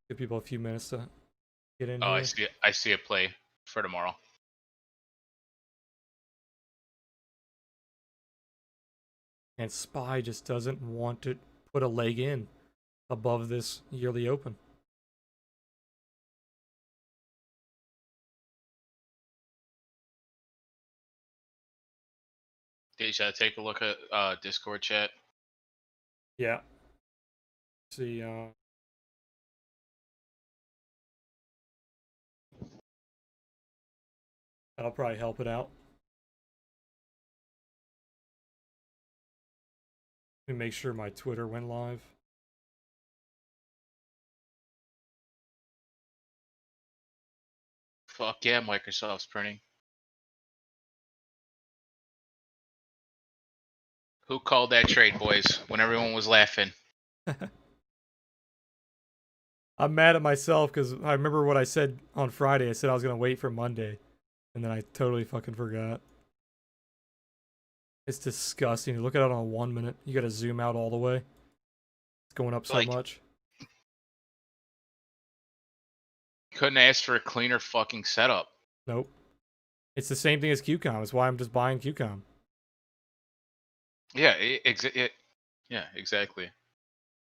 Give people a few minutes to get in Oh, here. I see a play for tomorrow. And SPY just doesn't want to put a leg in above this yearly open. Deja, take a look at Discord chat. Yeah. See, that'll probably help it out. Let me make sure my Twitter went live. Fuck yeah, Microsoft's printing. Who called that trade, boys, when everyone was laughing? I'm mad at myself because I remember what I said on Friday. I said I was going to wait for Monday. And then I totally fucking forgot. It's disgusting. Look at it on 1 minute. You got to zoom out all the way. It's going up so Like, much. couldn't ask for a cleaner fucking setup. Nope. It's the same thing as QCOM. That's why I'm just buying QCOM. Yeah, yeah, exactly.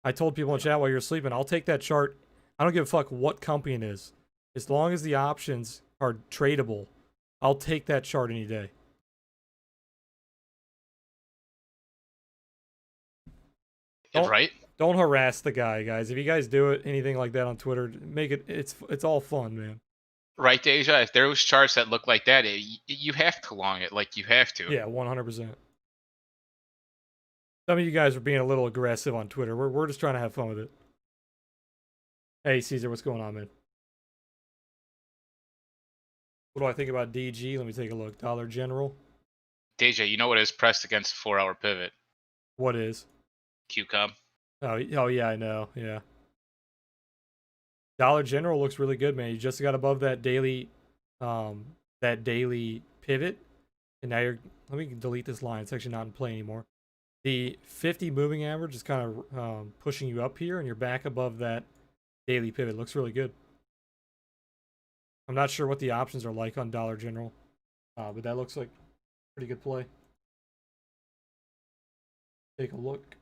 I told people in chat while you're sleeping, I'll take that chart. I don't give a fuck what company it is. As long as the options are tradable, I'll take that chart any day. Right? Don't harass the guy, guys. If you guys do it, anything like that on Twitter, make it. It's all fun, man. Right, Deja? If there was charts that look like that, you have to long it. Like, you have to. Yeah, 100%. Some of you guys are being a little aggressive on Twitter. We're just trying to have fun with it. Hey, Caesar, what's going on, man? What do I think about DG? Let me take a look. Dollar General. Deja, you know what is pressed against a 4-hour pivot? What is? QCOM. Oh yeah, I know. Yeah. Dollar General looks really good, man. You just got above that daily pivot, and now you're. Let me delete this line. It's actually not in play anymore. The 50 moving average is kind of pushing you up here, and you're back above that daily pivot. Looks really good. I'm not sure what the options are like on Dollar General, but that looks like a pretty good play. Take a look.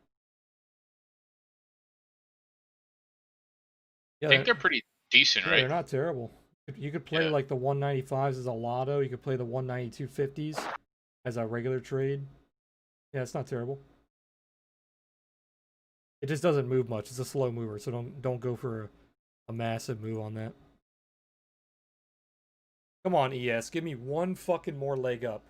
I think they're pretty decent, Yeah, right? they're not terrible. You could play Yeah. like the 195s as a lotto. You could play the 192.50s as a regular trade. Yeah, it's not terrible. It just doesn't move much. It's a slow mover, so don't go for a massive move on that. Come on, ES, give me one fucking more leg up.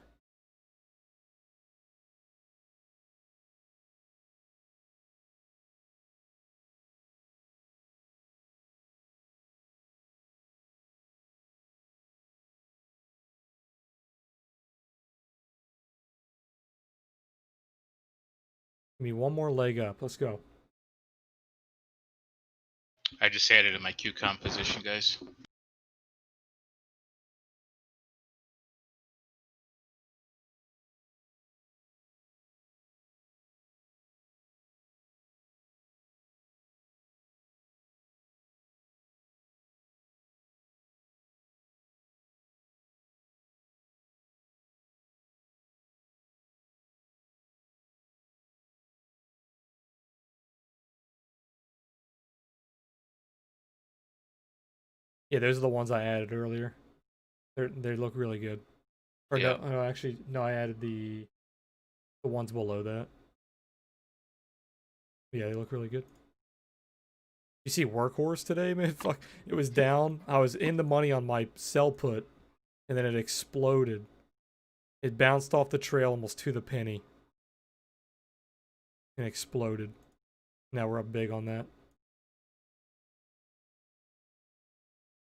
Give me one more leg up. Let's go. I just added in my QCOM position, guys. Yeah, those are the ones I added earlier. They look really good. Or Yeah. no, actually, no, I added the ones below that. Yeah, they look really good. You see Workhorse today, man? Fuck, it was down. I was in the money on my sell put, and then it exploded. It bounced off the trail almost to the penny, and exploded. Now we're up big on that.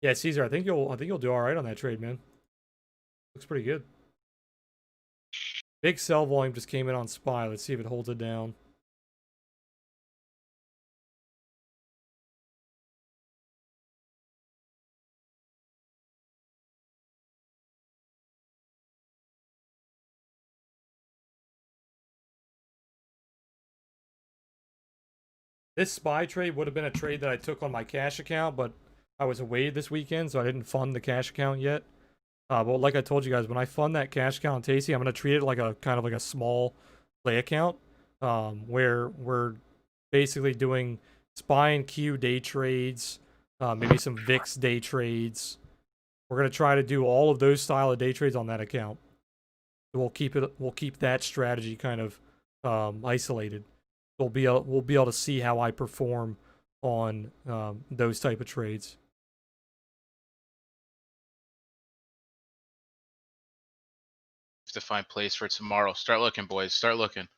Yeah, Caesar, I think you'll do all right on that trade, man. Looks pretty good. Big sell volume just came in on SPY. Let's see if it holds it down. This SPY trade would have been a trade that I took on my cash account, but I was away this weekend, so I didn't fund the cash account yet. But like I told you guys, when I fund that cash account on Tasty, I'm gonna treat it like a kind of like a small play account, where we're basically doing SPY and Q day trades, maybe some VIX day trades. We're gonna try to do all of those style of day trades on that account. We'll keep that strategy kind of isolated. We'll be able to see how I perform on those type of trades. To find plays for tomorrow. Start looking, boys. Start looking.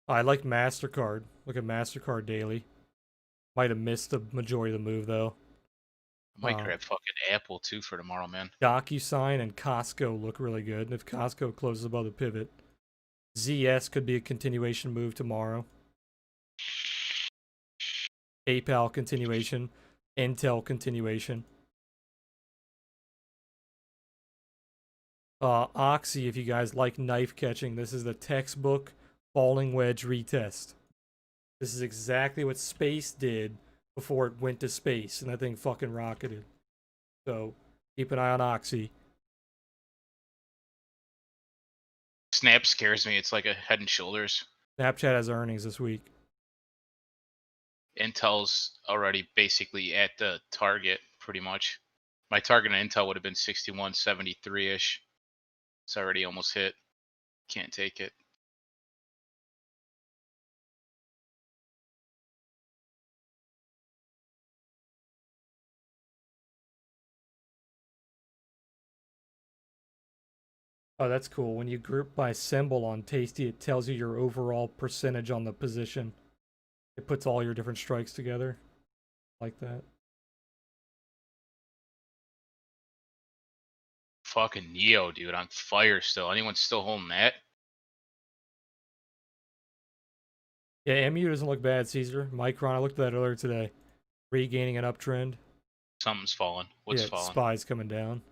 I like MasterCard. Look at MasterCard daily. Might have missed the majority of the move though. I might grab fucking Apple too for tomorrow, man. DocuSign and Costco look really good. And if Costco closes above the pivot, ZS could be a continuation move tomorrow. PayPal continuation. Intel continuation. Oxy, if you guys like knife catching, this is the textbook falling wedge retest. This is exactly what space did before it went to space, and that thing fucking rocketed. So keep an eye on Oxy. Snap scares me. It's like a Head and Shoulders. Snapchat has earnings this week. Intel's already basically at the target, pretty much. My target on Intel would have been 61.73-ish. It's already almost hit. Can't take it. Oh, that's cool. When you group by symbol on Tasty, it tells you your overall percentage on the position. It puts all your different strikes together. Like that. Fucking Neo, dude, on fire still. Anyone still holding that? Yeah, MU doesn't look bad, Caesar. Micron, I looked at that earlier today. Regaining an uptrend. Something's falling. What's Yeah, falling? SPY's coming down.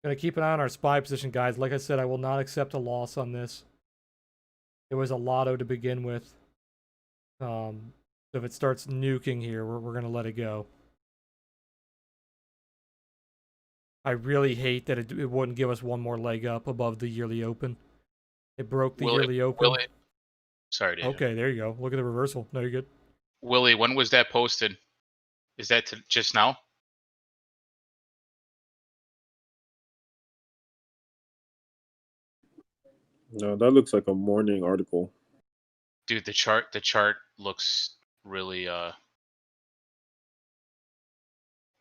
Gonna keep an eye on our SPY position, guys. Like I said, I will not accept a loss on this. It was a lotto to begin with. So if it starts nuking here, we're gonna let it go. I really hate that it wouldn't give us one more leg up above the yearly open. It broke the yearly open. Sorry, Dave. Okay, there you go. Look at the reversal. No, you're good. Willie, when was that posted? Is that just now? No, that looks like a morning article. Dude, the chart looks really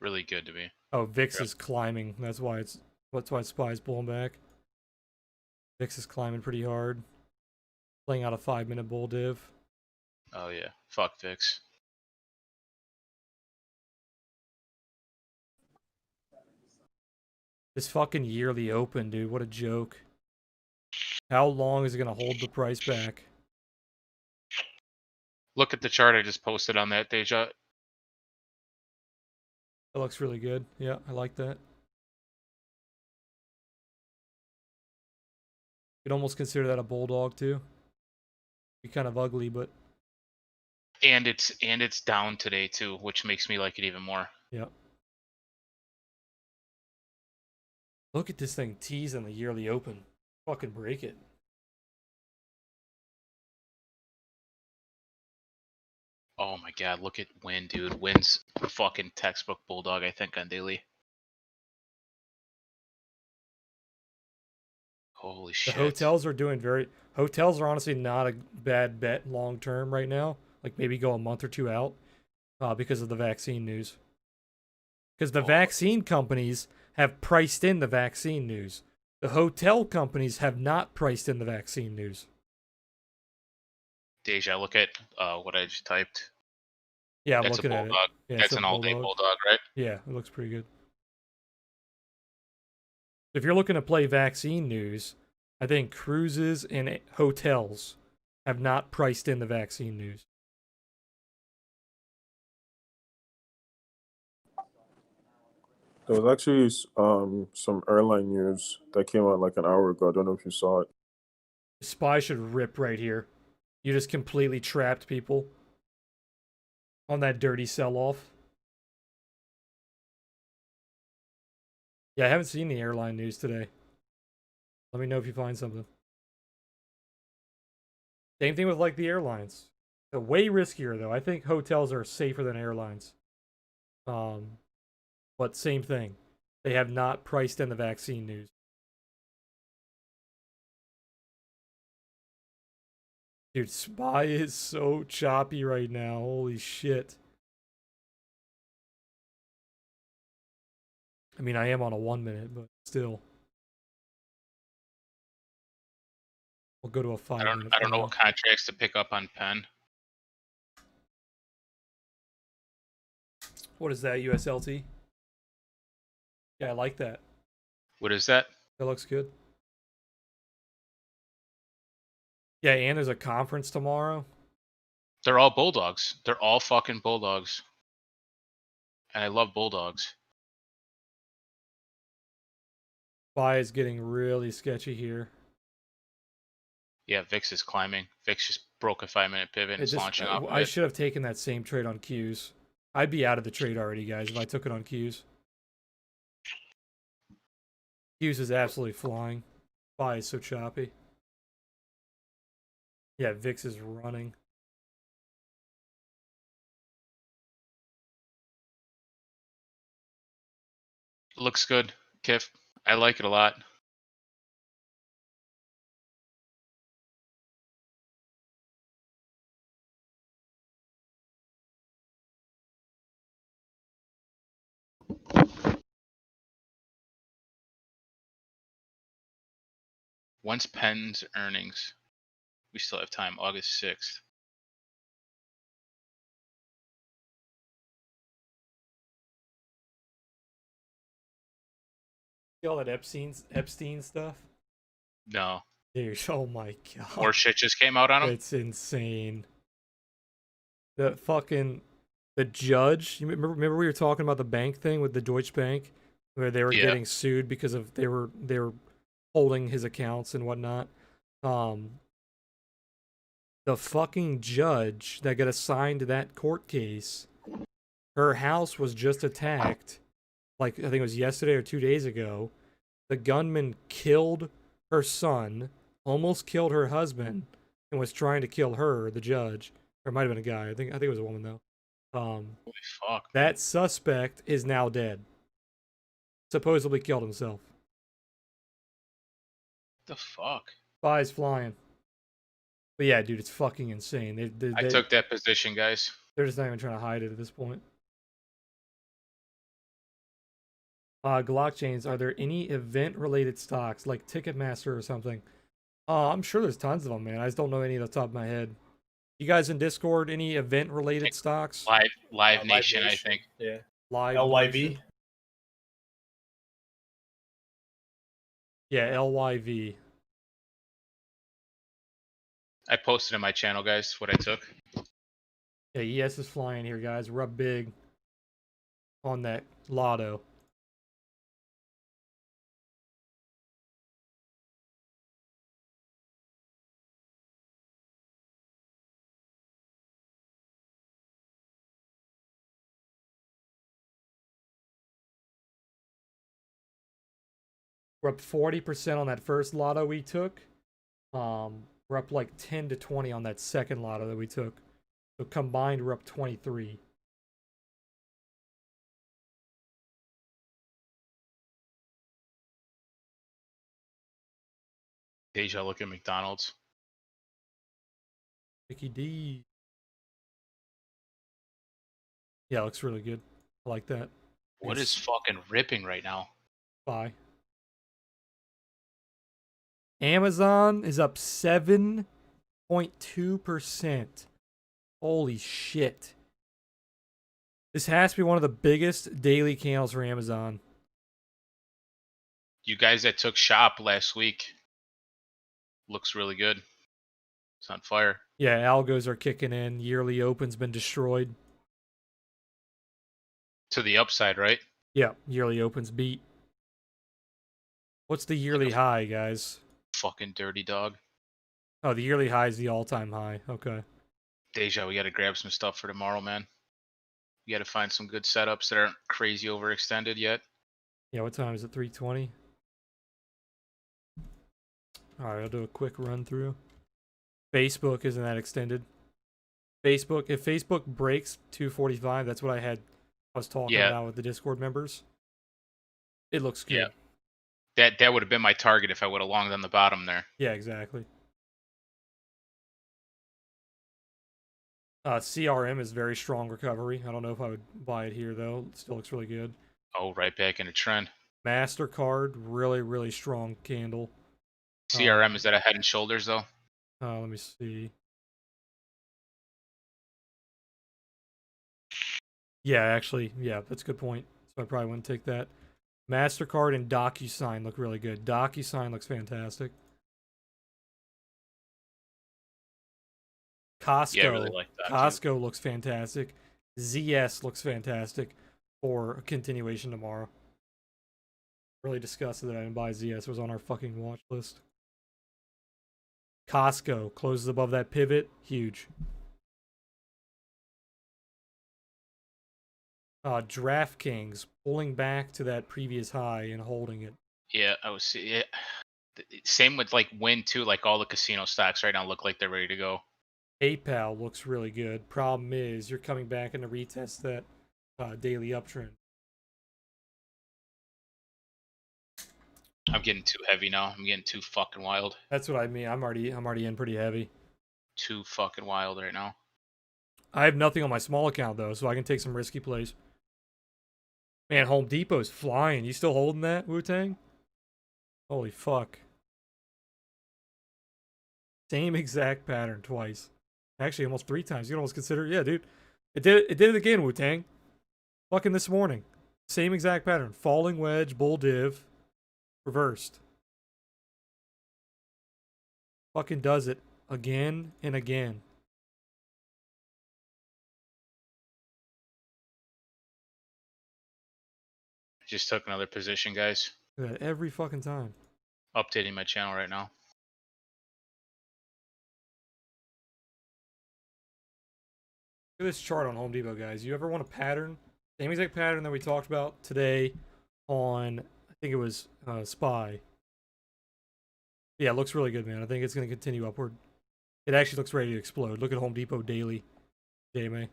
really good to me. Oh, VIX is climbing. That's why SPY's pulling back. VIX is climbing pretty hard. Playing out a 5-minute bull div. Oh yeah, fuck VIX. This fucking yearly open, dude. What a joke. How long is it gonna hold the price back? Look at the chart I just posted on that, Deja. That looks really good. Yeah, I like that. You'd almost consider that a bulldog too. Be kind of ugly, but And it's down today too, which makes me like it even more. yeah. Look at this thing teasing the yearly open. Fucking break it. Oh my god, look at Win, dude. Win's fucking textbook bulldog, I think, on daily. Holy shit. The hotels are doing hotels are honestly not a bad bet long term right now. Like maybe go a month or two out because of the vaccine news. Because the vaccine companies have priced in the vaccine news. The hotel companies have not priced in the vaccine news. Deja, look at what I just typed. Yeah, I'm That's looking a at it. bulldog. Yeah, That's an all-day bulldog, right? Yeah, it looks pretty good. If you're looking to play vaccine news, I think cruises and hotels have not priced in the vaccine news. There was actually some airline news that came out like an hour ago. I don't know if you saw it. SPY should rip right here. You just completely trapped people on that dirty sell-off. Yeah, I haven't seen the airline news today. Let me know if you find something. Same thing with like the airlines. They're way riskier though. I think hotels are safer than airlines. But same thing. They have not priced in the vaccine news. Dude, SPY is so choppy right now. Holy shit. I mean, I am on a 1 minute, but still. We'll go to a 5 minute. I don't know what contracts to pick up on Penn. What is that, USLT? Yeah, I like that. What is that? That looks good. Yeah, and there's a conference tomorrow. They're all Bulldogs. They're all fucking Bulldogs. And I love Bulldogs. SPY is getting really sketchy here. Yeah, VIX is climbing. VIX just broke a 5-minute pivot and is launching off of I it. should have taken that same trade on Qs. I'd be out of the trade already, guys, if I took it on Qs. Qs is absolutely flying. SPY is so choppy. Yeah, VIX is running. Looks good, Kif. I like it a lot. Once Penn's earnings, we still have time, August 6th. See all that Epstein stuff? No. Dude, oh my god. More shit just came out on him? It's insane. The judge, you remember we were talking about the bank thing with the Deutsche Bank, where they were getting sued because of they were holding his accounts and whatnot. The fucking judge that got assigned to that court case, her house was just attacked, like I think it was yesterday or 2 days ago. The gunman killed her son, almost killed her husband, and was trying to kill her, the judge. Or it might have been a guy. I think it was a woman though. Holy fuck. That suspect is now dead. Supposedly killed himself. The fuck? SPY's flying. But yeah, dude, it's fucking insane. I took that position, guys. They're just not even trying to hide it at this point. Blockchains, are there any event-related stocks like Ticketmaster or something? I'm sure there's tons of them, man. I just don't know any off the top of my head. You guys in Discord, any event-related stocks? Live Nation, I think. Yeah. Live LYV. Nation? Yeah, LYV. I posted in my channel, guys, what I took. Yeah, ES is flying here, guys. We're up big on that lotto. We're up 40% on that first lotto we took. We're up like 10 to 20 on that second lotto that we took. So combined, we're up 23. Deja, look at McDonald's. Mickey D. Yeah, looks really good. I like that. What is fucking ripping right now? Bye. Amazon is up 7.2%. Holy shit. This has to be one of the biggest daily candles for Amazon. You guys that took shop last week, looks really good. It's on fire. Yeah, algos are kicking in. Yearly open's been destroyed. To the upside, right? Yeah, yearly opens beat. What's the yearly high, guys? Fucking dirty dog. Oh, the yearly high is the all-time high. Okay. Deja, we gotta grab some stuff for tomorrow, man. We gotta find some good setups that aren't crazy overextended yet. Yeah, what time is it? 3:20? Alright, I'll do a quick run through. Facebook isn't that extended. Facebook, if Facebook breaks 245, that's what I was talking Yeah, about with the Discord members. It looks yeah. good. That would have been my target if I would have longed on the bottom there. Yeah, exactly. CRM is very strong recovery. I don't know if I would buy it here though. It still looks really good. Oh, right back in a trend. MasterCard, really, really strong candle. CRM, is that a head and shoulders though? Let me see. Yeah, actually, yeah, that's a good point. So I probably wouldn't take that. MasterCard and DocuSign look really good. DocuSign looks fantastic. Costco. Yeah, I really like that too. Costco looks fantastic. ZS looks fantastic for a continuation tomorrow. Really disgusted that I didn't buy ZS. It was on our fucking watch list. Costco closes above that pivot. Huge. DraftKings pulling back to that previous high and holding it. Yeah, I was see it. Same with like Win too. Like all the casino stocks right now look like they're ready to go. PayPal looks really good. Problem is, you're coming back in to retest that daily uptrend. I'm getting too heavy now. I'm getting too fucking wild. That's what I mean. I'm already in pretty heavy. Too fucking wild right now. I have nothing on my small account though, so I can take some risky plays. Man, Home Depot's flying. You still holding that, Wu-Tang? Holy fuck. Same exact pattern twice. Actually, almost 3 times. You can almost consider, yeah, dude. It did it again, Wu-Tang. Fucking this morning. Same exact pattern. Falling wedge, bull div, reversed. Fucking does it again and again. Just took another position, guys. Every fucking time. Updating my channel right now. Look at this chart on Home Depot, guys. You ever want a pattern? Same exact pattern that we talked about today on, I think it was SPY. Yeah, it looks really good, man. I think it's going to continue upward. It actually looks ready to explode. Look at Home Depot Daily. J-May.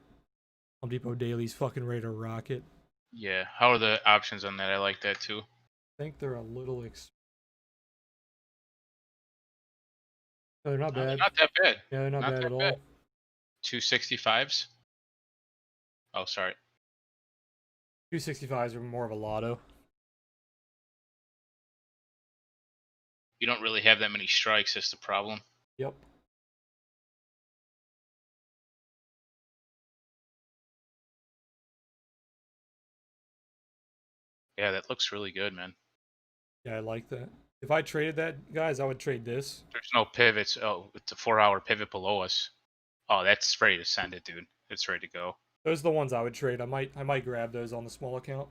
Home Depot Daily's fucking ready to rocket. Yeah. How are the options on that? I like that too. I think they're a little no, they're not They're bad. not that bad. Yeah, they're not bad that at all. bad. 265s. Oh, sorry. 265s are more of a lotto. You don't really have that many strikes. That's the problem. Yep. Yeah, that looks really good, man. Yeah, I like that. If I traded that, guys, I would trade this. There's no pivots. Oh, it's a 4-hour pivot below us. Oh, that's ready to send it, dude. It's ready to go. Those are the ones I would trade. I might grab those on the small account.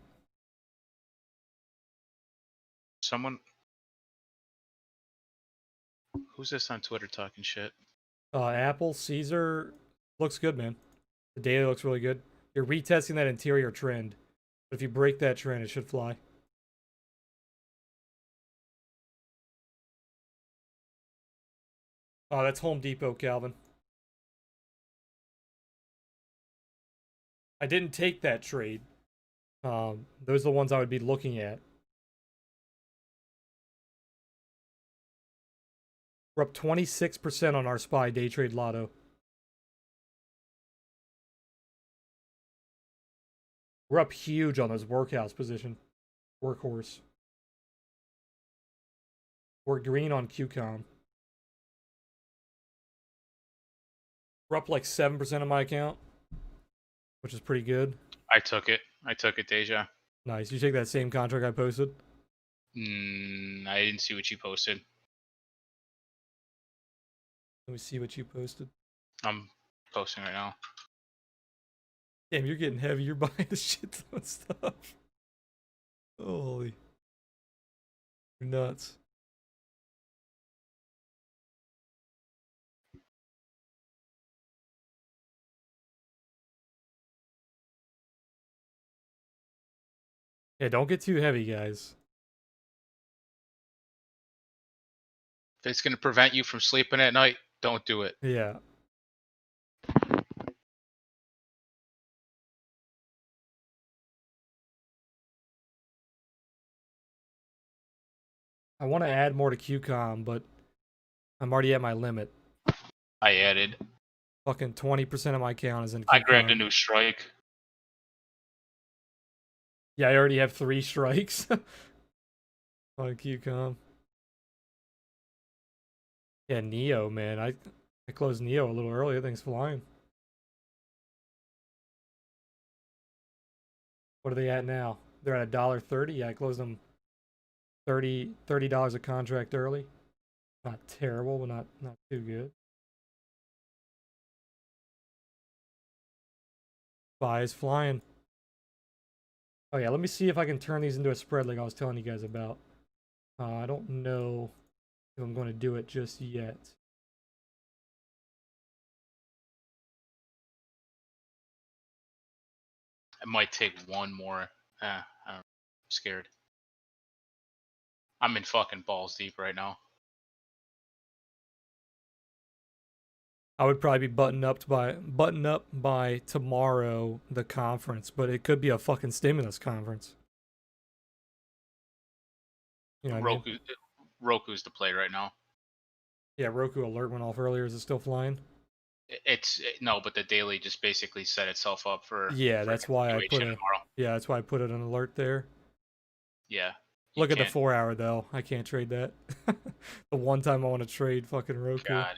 Someone. Who's this on Twitter talking shit? Apple, Caesar looks good, man. The daily looks really good. You're retesting that interior trend. But if you break that trend, it should fly. Oh, that's Home Depot, Calvin. I didn't take that trade. Those are the ones I would be looking at. We're up 26% on our SPY day trade lotto. We're up huge on those workhouse position. Workhorse. We're green on QCOM. We're up like 7% on my account, which is pretty good. I took it. Deja. Nice. You take that same contract I posted? I didn't see what you posted. Let me see what you posted. I'm posting right now. Damn, you're getting heavy. You're buying the shit ton of stuff. Holy. You're nuts. Yeah, don't get too heavy, guys. If it's gonna prevent you from sleeping at night, don't do it. Yeah. I want to add more to QCOM, but I'm already at my limit. I added. Fucking 20% of my count is in I grabbed a QCOM. new strike. Yeah, I already have 3 strikes on QCOM. Yeah, Neo, man. I closed Neo a little earlier. Thing's flying. What are they at now? They're at $1.30. Yeah, I closed them $30 a contract early. Not terrible, but not too good. Buy is flying. Oh yeah, let me see if I can turn these into a spread like I was telling you guys about. I don't know if I'm going to do it just yet. I might take one more. I'm scared. I'm in fucking balls deep right now. I would probably be button up by tomorrow, the conference, but it could be a fucking stimulus conference. You know what I mean? Roku's the play right now. Yeah, Roku alert went off earlier. Is it still flying? No, but the daily just basically set itself up for Yeah, that's why I put continuation tomorrow. that's why I put it an alert there. Yeah. Look at the 4 hour though. I can't trade that. The one time I want to trade fucking Roku. God.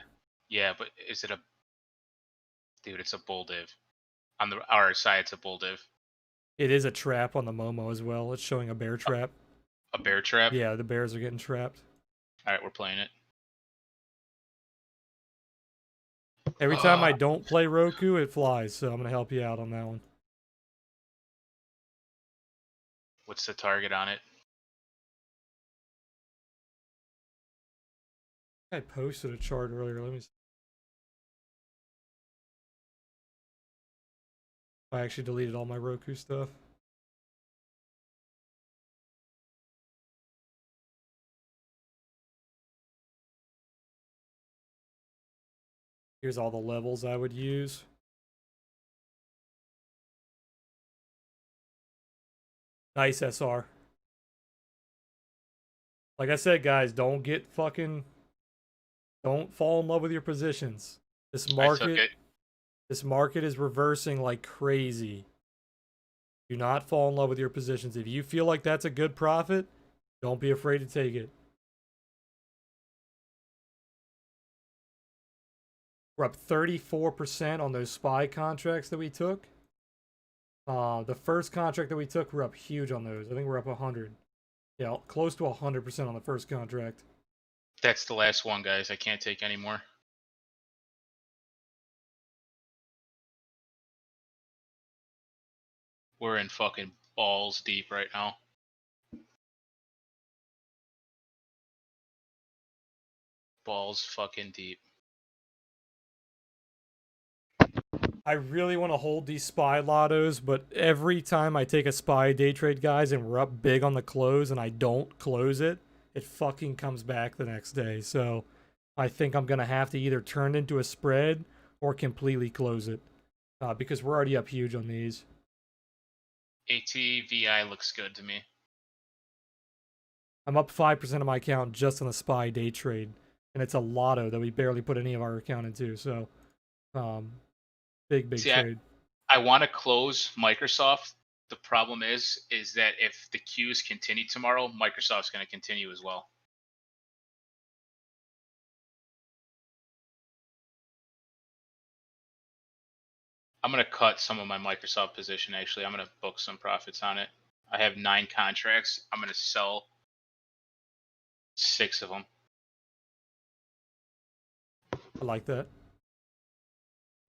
Yeah, but is it a dude? It's a bull div. On our side, it's a bull div. It is a trap on the Momo as well. It's showing a bear trap. A bear trap. Yeah, the bears are getting trapped. All right, we're playing it. Every time I don't play Roku, it flies. So I'm gonna help you out on that one. What's the target on it? I posted a chart earlier. Let me see. I actually deleted all my Roku stuff. Here's all the levels I would use. Nice SR. Like I said, guys, don't fall in love with your positions. This market is reversing like crazy. Do not fall in love with your positions. If you feel like that's a good profit, don't be afraid to take it. We're up 34% on those SPY contracts that we took. The first contract that we took, we're up huge on those. I think we're up 100. Yeah, close to 100% on the first contract. That's the last one, guys. I can't take any more. We're in fucking balls deep right now. Balls fucking deep. I really want to hold these SPY lottos, but every time I take a SPY day trade, guys, and we're up big on the close and I don't close it, it fucking comes back the next day. So I think I'm going to have to either turn it into a spread or completely close it because we're already up huge on these. ATVI looks good to me. I'm up 5% of my account just on the SPY day trade, and it's a lotto that we barely put any of our account into. So big trade. I want to close Microsoft. The problem is that if the Qs continue tomorrow, Microsoft's going to continue as well. I'm going to cut some of my Microsoft position, actually. I'm going to book some profits on it. I have 9 contracts. I'm going to sell 6 of them. I like that.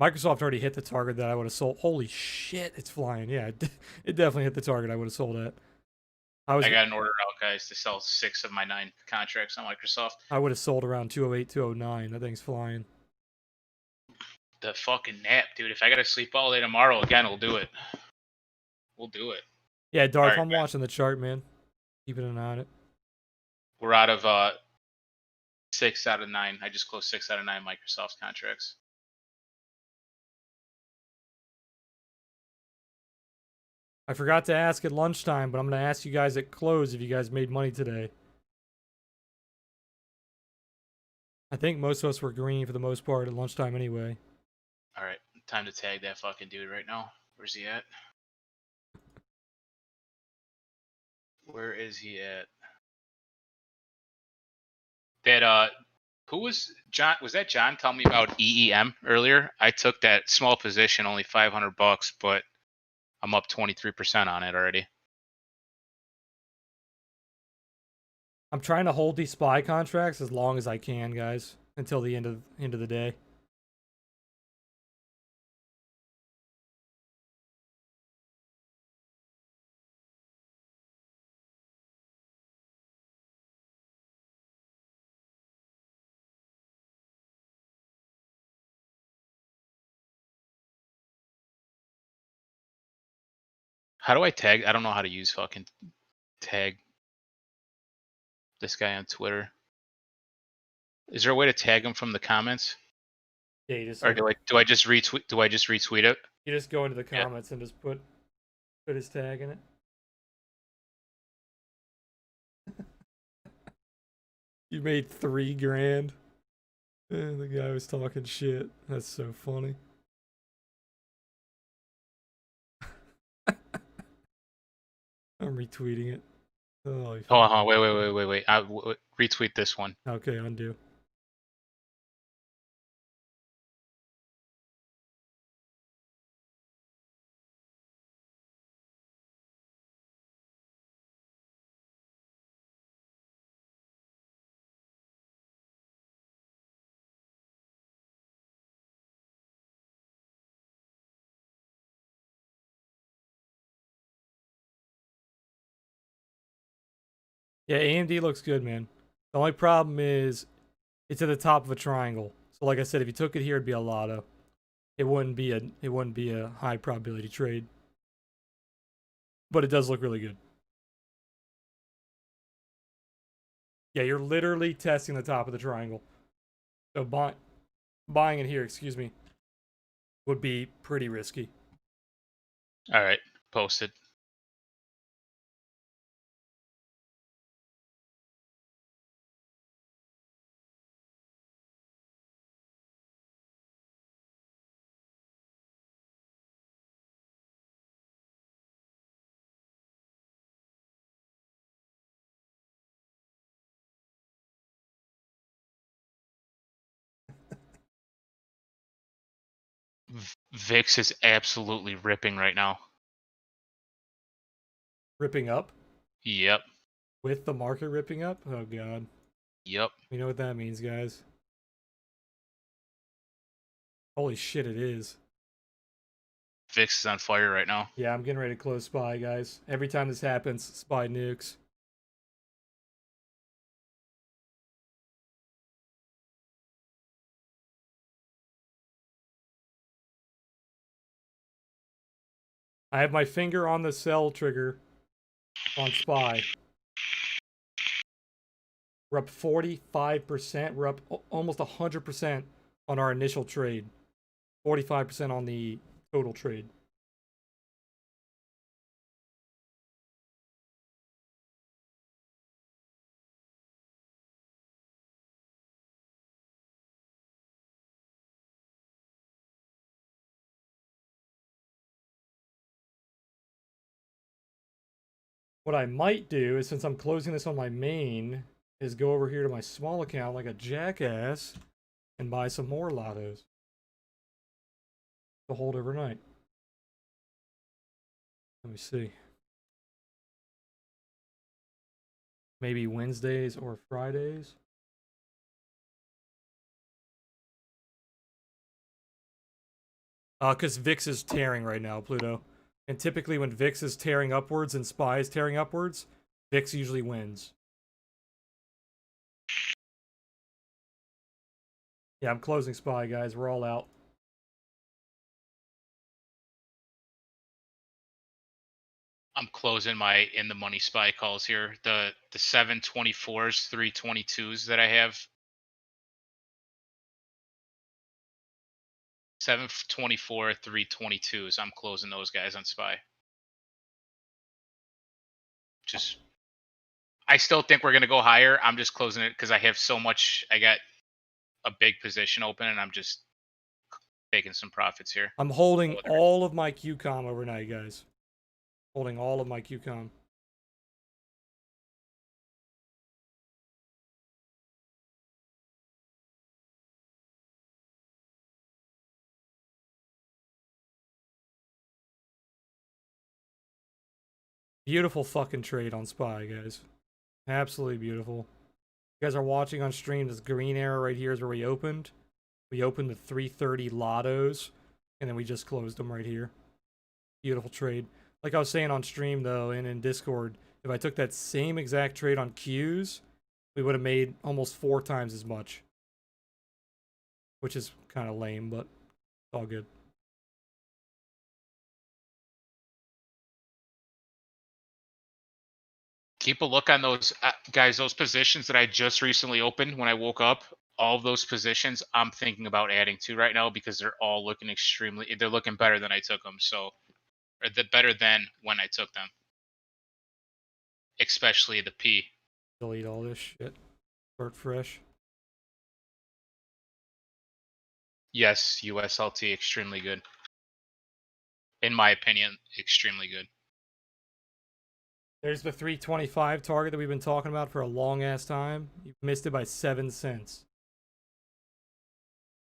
Microsoft already hit the target that I would have sold. Holy shit, it's flying. Yeah, it definitely hit the target I would have sold at. I got an order out, guys, to sell 6 of my 9 contracts on Microsoft. I would have sold around 208, 209. That thing's flying. The fucking nap, dude. If I gotta sleep all day tomorrow again, we'll do it. We'll do it. Yeah, Darth, Alright, I'm watching the chart, man. Keeping an eye on it. We're out of 6 out of 9. I just closed 6 out of 9 Microsoft contracts. I forgot to ask at lunchtime, but I'm going to ask you guys at close if you guys made money today. I think most of us were green for the most part at lunchtime anyway. Alright, time to tag that fucking dude right now. Where's he at? Where is he at? That who was John? Was that John telling me about EEM earlier? I took that small position, only $500, but I'm up 23% on it already. I'm trying to hold these SPY contracts as long as I can, guys, until the end of the day. How do I tag? I don't know how to use fucking tag this guy on Twitter. Is there a way to tag him from the comments, Yeah, you just or like, do I just retweet? Do I just retweet it? you just go into the Yeah. comments and just put his tag in it. You made $3,000. And the guy was talking shit. That's so funny. I'm retweeting it. Oh, Hold on, wait. Retweet this one. okay, undo. Yeah, AMD looks good, man. The only problem is it's at the top of a triangle. So like I said, if you took it here, it'd be a lotto. It wouldn't be a high probability trade. But it does look really good. Yeah, you're literally testing the top of the triangle. So buying it here, excuse me, would be pretty risky. All right, posted. VIX is absolutely ripping right now. Ripping up? Yep. With the market ripping up? Oh god. Yep. You know what that means, guys. Holy shit, it is. VIX is on fire right now. Yeah, I'm getting ready to close SPY, guys. Every time this happens, SPY nukes. I have my finger on the sell trigger on SPY. We're up 45%. We're up almost 100% on our initial trade. 45% on the total trade. What I might do is, since I'm closing this on my main, is go over here to my small account like a jackass and buy some more lottos to hold overnight. Let me see. Maybe Wednesdays or Fridays. Because VIX is tearing right now, Pluto. And typically when VIX is tearing upwards and SPY is tearing upwards, VIX usually wins. Yeah, I'm closing SPY, guys. We're all out. I'm closing my in the money SPY calls here. The 724s, 322s that I have. 724, 322s. I'm closing those guys on SPY. Just, I still think we're gonna go higher. I'm just closing it because I have so much. I got a big position open, and I'm just taking some profits here. I'm holding all of my QCOM overnight, guys. Holding all of my QCOM. Beautiful fucking trade on SPY, guys. Absolutely beautiful. You guys are watching on stream. This green arrow right here is where we opened. We opened the 330 lottos, and then we just closed them right here. Beautiful trade. Like I was saying on stream, though, and in Discord, if I took that same exact trade on Qs, we would have made almost 4 times as much. Which is kind of lame, but it's all good. Keep a look on those guys. Those positions that I just recently opened when I woke up. All of those positions I'm thinking about adding to right now because they're all looking extremely. They're looking better than I took them. So, or the better than when I took them. Especially the P. Delete all this shit. Start fresh. Yes, USLT extremely good. In my opinion, extremely good. There's the 325 target that we've been talking about for a long ass time. You missed it by 7 cents.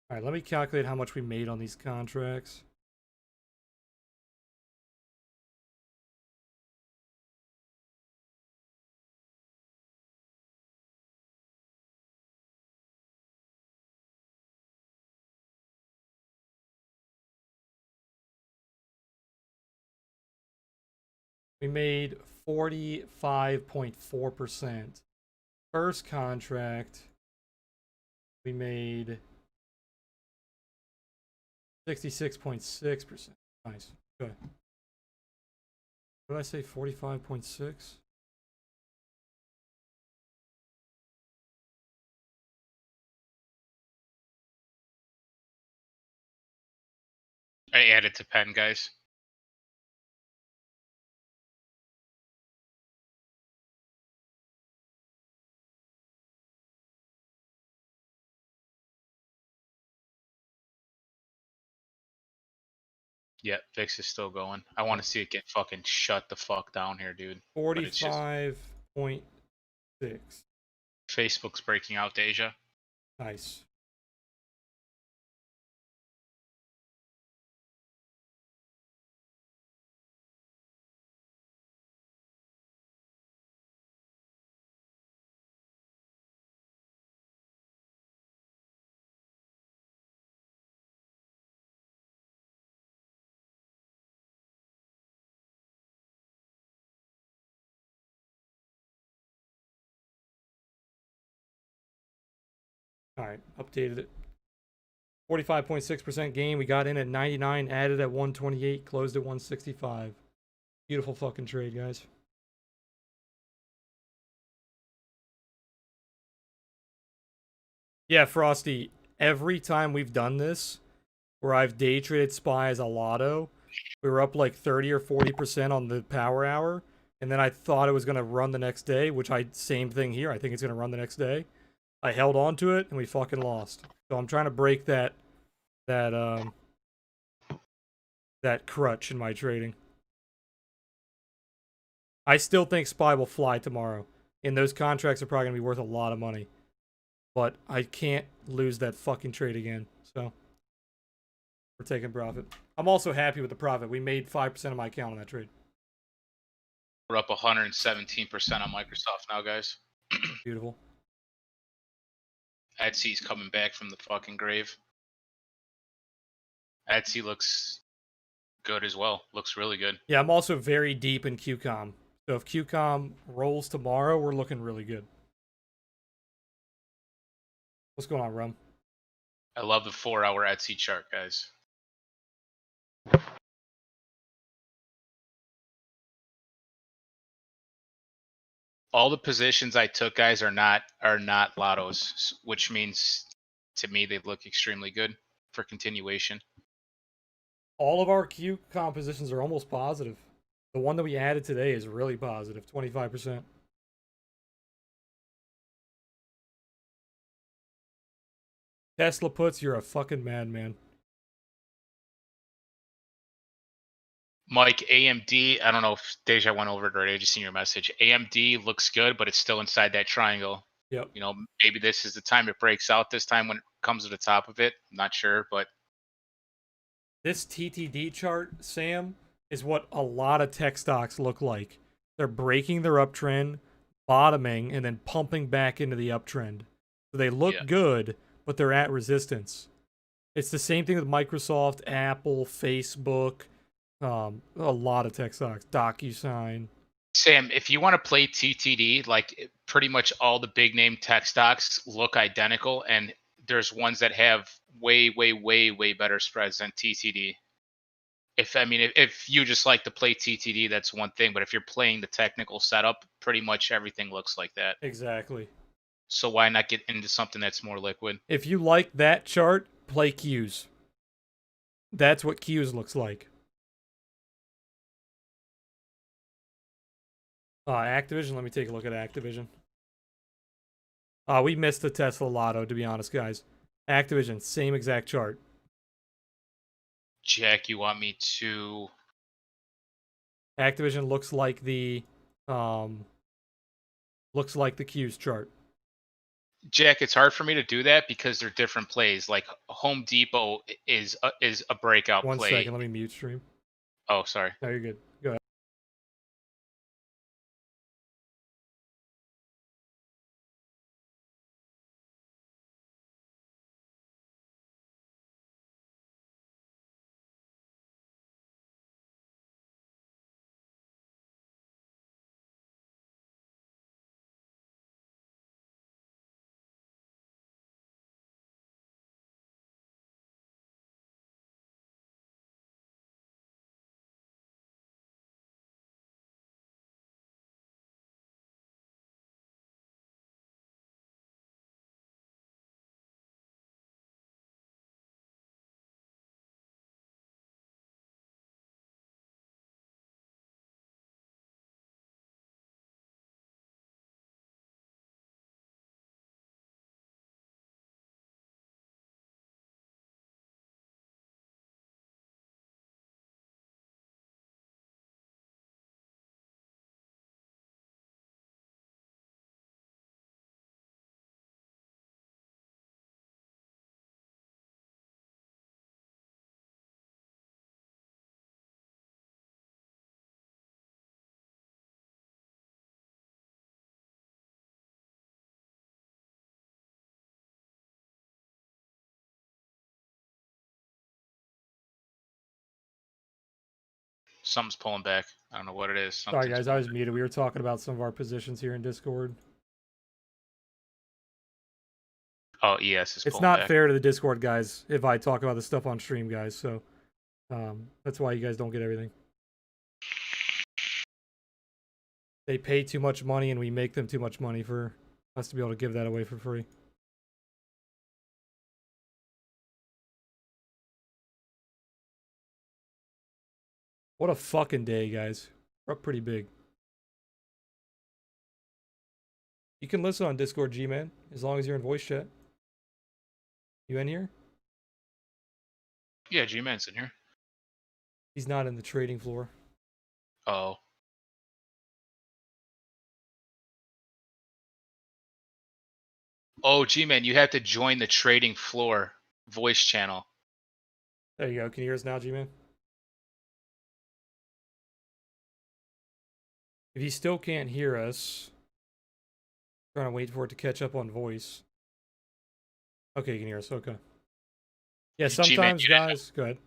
Alright, let me calculate how much we made on these contracts. We made 45.4%. First contract, we made 66.6%. Nice. Okay. What did I say? 45.6? I added to pen, guys. Yeah, VIX is still going. I want to see it get fucking shut the fuck down here, dude. But it's just 45.6. Facebook's breaking out, Deja. Nice. Alright, updated it. 45.6% gain. We got in at 99, added at 128, closed at 165. Beautiful fucking trade, guys. Yeah, Frosty, every time we've done this, where I've day traded SPY as a lotto, we were up like 30 or 40% on the power hour, and then I thought it was going to run the next day, which same thing here. I think it's going to run the next day. I held on to it, and we fucking lost. So I'm trying to break that crutch in my trading. I still think SPY will fly tomorrow, and those contracts are probably going to be worth a lot of money. But I can't lose that fucking trade again, so we're taking profit. I'm also happy with the profit. We made 5% of my account on that trade. We're up 117% on Microsoft now, guys. Beautiful. Etsy's coming back from the fucking grave. Etsy looks good as well. Looks really good. Yeah, I'm also very deep in QCOM. So if QCOM rolls tomorrow, we're looking really good. What's going on, Rum? I love the 4-hour Etsy chart, guys. All the positions I took, guys, are not lottos, which means to me they look extremely good for continuation. All of our Q compositions are almost positive. The one that we added today is really positive, 25%. Tesla puts, you're a fucking madman. Mike, AMD, I don't know if Deja went over it already. I just seen your message. AMD looks good, but it's still inside that triangle. Yep. You know, maybe this is the time it breaks out this time when it comes to the top of it. I'm not sure, but This TTD chart, Sam, is what a lot of tech stocks look like. They're breaking their uptrend, bottoming, and then pumping back into the uptrend. So they look yeah. good, but they're at resistance. It's the same thing with Microsoft, Apple, Facebook, a lot of tech stocks, DocuSign. Sam, if you want to play TTD, like pretty much all the big name tech stocks look identical, and there's ones that have way, way, way, way better spreads than TTD. If you just like to play TTD, that's one thing. But if you're playing the technical setup, pretty much everything looks like that. Exactly. So why not get into something that's more liquid? If you like that chart, play Qs. That's what Qs looks like. Activision, let me take a look at Activision. We missed the Tesla Lotto, to be honest, guys. Activision, same exact chart. Jack, you want me to? Activision looks like the Qs chart. Jack, it's hard for me to do that because they're different plays. Like Home Depot is a breakout One play. second, let me mute stream. Oh, sorry. No, you're good. Go ahead. Something's pulling back. I don't know what it is. Sorry, Something's guys, I pulling was muted. We were talking about some of our positions here in Discord. back. Oh, ES is It's pulling not back. fair to the Discord guys if I talk about this stuff on stream, guys. So that's why you guys don't get everything. They pay too much money, and we make them too much money for us to be able to give that away for free. What a fucking day, guys. We're up pretty big. You can listen on Discord, G-Man, as long as you're in voice chat. You in here? Yeah, G-Man's in here. He's not in the trading floor. Oh. Oh, G-Man, you have to join the trading floor voice channel. There you go. Can you hear us now, G-Man? If you still can't hear us, trying to wait for it to catch up on voice. Okay, you can hear us. Okay. Yeah, sometimes, guys, go ahead.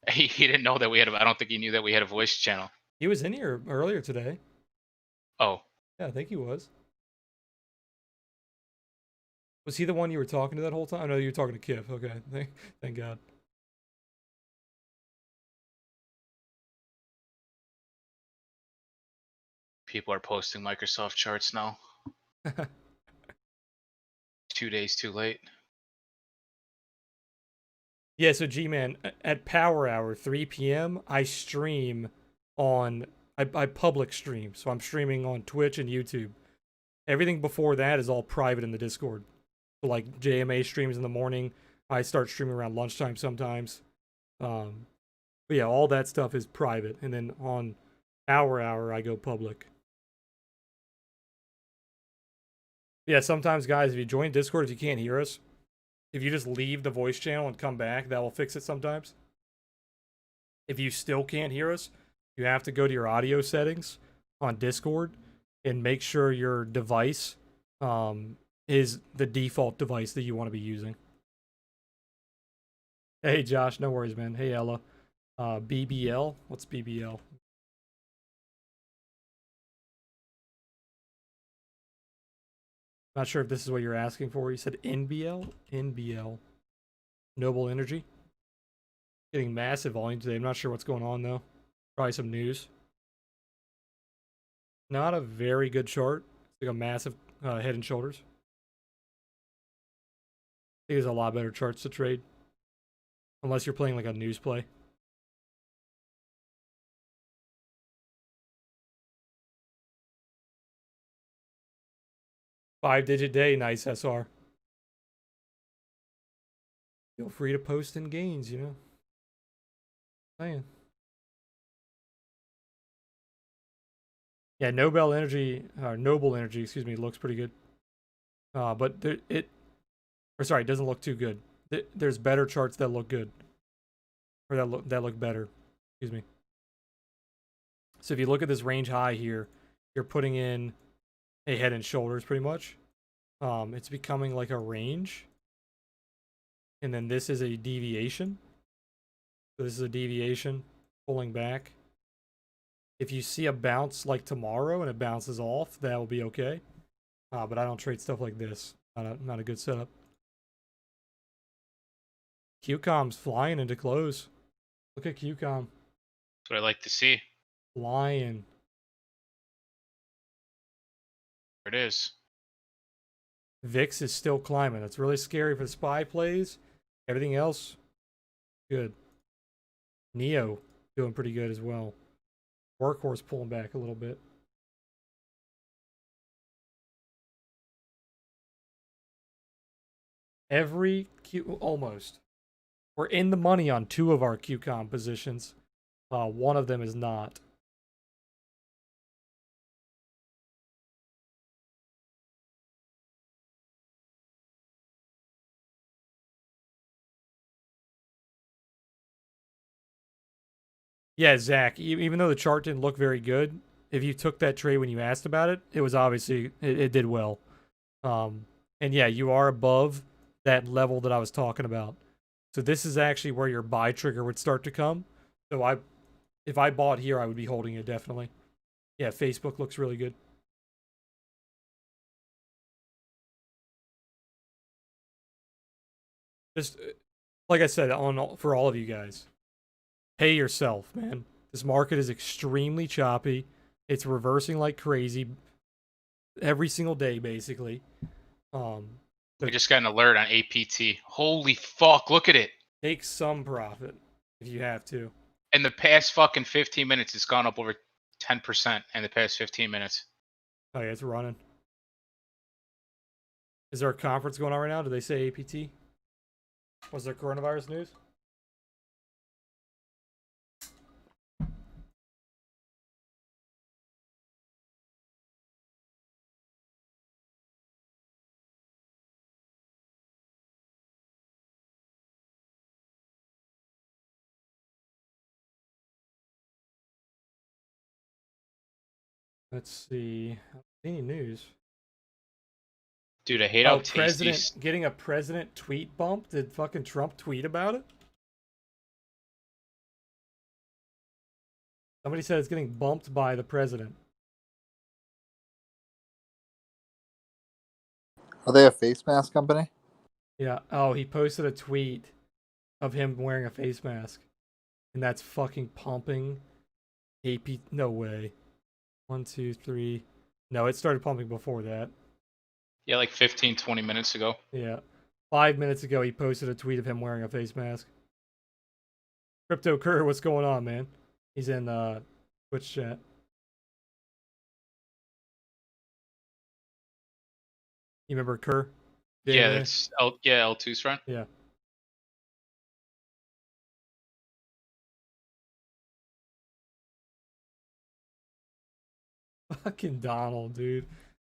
He didn't know that we had I don't think he knew that we had a voice channel. He was in here earlier today. Oh, Yeah, I think he was. Was he the one you were talking to that whole time? I know you were talking to Kip. Okay, thank God. people are posting Microsoft charts now. 2 days too late. Yeah, so G-Man, at Power Hour, 3 p.m., I stream on, I public stream. So I'm streaming on Twitch and YouTube. Everything before that is all private in the Discord. So like JMA streams in the morning. I start streaming around lunchtime sometimes. But yeah, all that stuff is private. And then on Power Hour, I go public. Yeah, sometimes, guys, if you join Discord, if you can't hear us, if you just leave the voice channel and come back, that will fix it sometimes. If you still can't hear us, you have to go to your audio settings on Discord and make sure your device is the default device that you want to be using. Hey, Josh, no worries, man. Hey, Ella. BBL? What's BBL? Not sure if this is what you're asking for. You said NBL? NBL. Noble Energy. Getting massive volume today. I'm not sure what's going on, though. Probably some news. Not a very good chart. It's like a massive head and shoulders. I think there's a lot better charts to trade. Unless you're playing like a news play. Five-digit day, nice SR. Feel free to post in gains, you know. Man. Yeah, Noble Energy, excuse me, looks pretty good. But it doesn't look too good. There's better charts that look good, or that look better. Excuse me. So if you look at this range high here, you're putting in a head and shoulders pretty much. It's becoming like a range, and then this is a deviation. So this is a deviation pulling back. If you see a bounce like tomorrow and it bounces off, that will be okay. But I don't trade stuff like this. Not a good setup. QCOM's flying into close. Look at QCOM. That's what I like to see. Flying. There it is. VIX is still climbing. That's really scary for the SPY plays. Everything else, good. Neo doing pretty good as well. Workhorse pulling back a little bit. Almost. We're in the money on 2 of our QCOM positions. One of them is not. Yeah, Zach, even though the chart didn't look very good, if you took that trade when you asked about it, it was obviously, it did well. And yeah, you are above that level that I was talking about. So this is actually where your buy trigger would start to come. So if I bought here, I would be holding it definitely. Yeah, Facebook looks really good. Just like I said, for all of you guys, pay yourself, man. This market is extremely choppy. It's reversing like crazy every single day, basically. We just got an alert on APT. Holy fuck, look at it. Take some profit if you have to. In the past fucking 15 minutes, it's gone up over 10% in the past 15 minutes. Oh, yeah, it's running. Is there a conference going on right now? Did they say APT? Was there coronavirus news? Let's see. Any news? Dude, I hate how tasty. President getting a president tweet bump? Did fucking Trump tweet about it? Somebody said it's getting bumped by the president. Are they a face mask company? Yeah. Oh, he posted a tweet of him wearing a face mask, and that's fucking pumping. AP. No way. 1, 2, 3. No, it started pumping before that. Yeah, like 15, 20 minutes ago. Yeah. 5 minutes ago, he posted a tweet of him wearing a face mask. Crypto Kerr, what's going on, man? He's in Twitch chat. You remember Kerr? Yeah, JLA? that's L2's friend. Yeah. Fucking Donald, dude.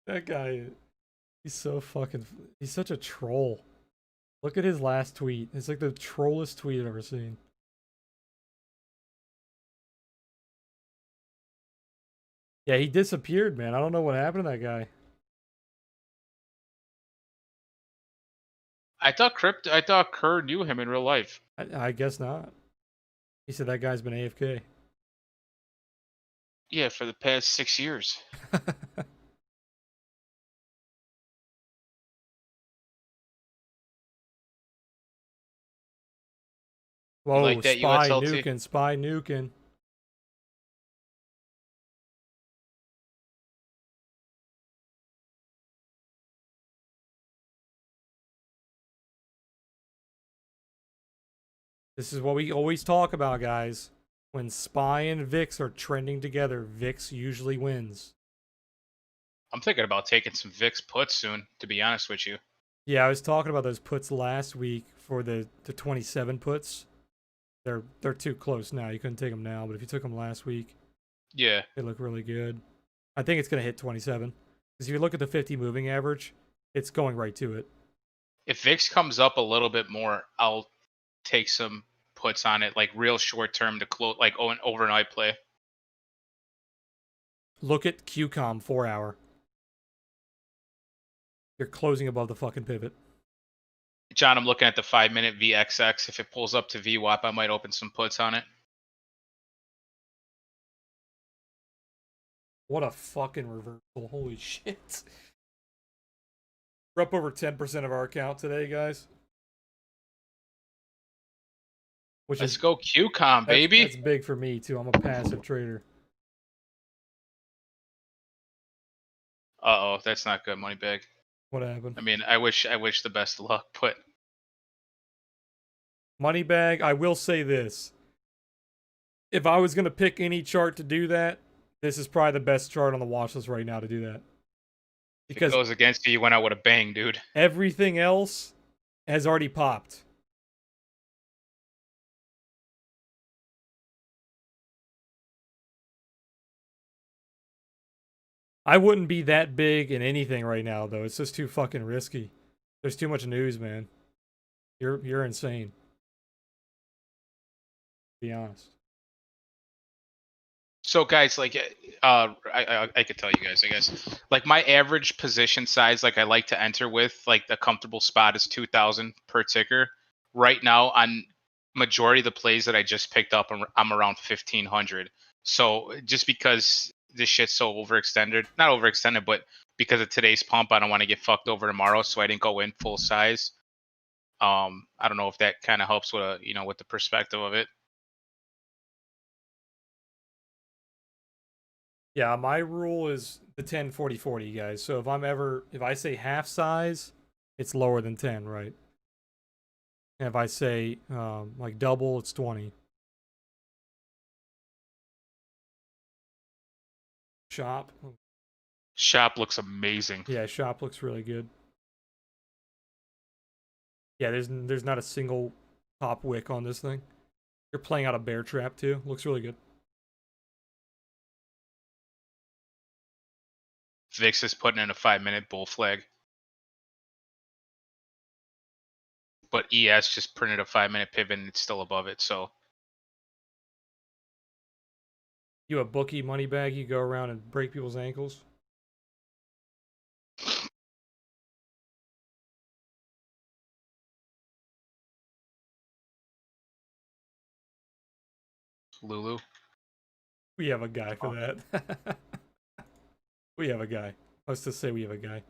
That guy, he's so fucking, he's such a troll. Look at his last tweet. It's like the trollest tweet I've ever seen. Yeah, he disappeared, man. I don't know what happened to that guy. I thought Kerr knew him in real life. I guess not. He said that guy's been AFK. Yeah, for the past 6 years. You Whoa, like that spy USLT? nuking, spy nuking. This is what we always talk about, guys. When Spy and VIX are trending together, VIX usually wins. I'm thinking about taking some VIX puts soon, to be honest with you. Yeah, I was talking about those puts last week for the 27 puts. They're too close now. You couldn't take them now, but if you took them last week, Yeah. they look really good. I think it's going to hit 27. Because if you look at the 50 moving average, it's going right to it. If VIX comes up a little bit more, I'll take some puts on it, like real short term to close, like an overnight play. Look at QCOM 4 hour. You're closing above the fucking pivot. John, I'm looking at the 5-minute VXX. If it pulls up to VWAP, I might open some puts on it. What a fucking reversal. Holy shit. We're up over 10% of our account today, guys. Which Let's is go QCOM, baby. That's big for me too. I'm a passive trader. Uh-oh, that's not good, Moneybag. What happened? I mean, I wish the best of luck, but Moneybag, I will say this. If I was going to pick any chart to do that, this is probably the best chart on the watch list right now to do that. if it goes against you, you went out with a bang, dude. Everything else has already popped. I wouldn't be that big in anything right now, though. It's just too fucking risky. There's too much news, man. You're insane. To be honest. So, guys, like, I could tell you guys, I guess, like my average position size, like I like to enter with, like the comfortable spot is 2,000 per ticker. Right now, on majority of the plays that I just picked up, I'm around 1,500. So, just because this shit's so overextended, not overextended, but because of today's pump, I don't want to get fucked over tomorrow, so I didn't go in full size. I don't know if that kind of helps with with the perspective of it. Yeah, my rule is the 10 40 40, guys. So if I say half size, it's lower than 10, right? And if I say like double, it's 20. Shop. Shop looks amazing. Yeah, shop looks really good. Yeah, there's not a single top wick on this thing. You're playing out a bear trap too. Looks really good. VIX is putting in a 5-minute bull flag. But ES just printed a 5-minute pivot and it's still above it, so. You a bookie money bag, you go around and break people's ankles. Lulu. We have a guy for that. We have a guy. Let's just say we have a guy.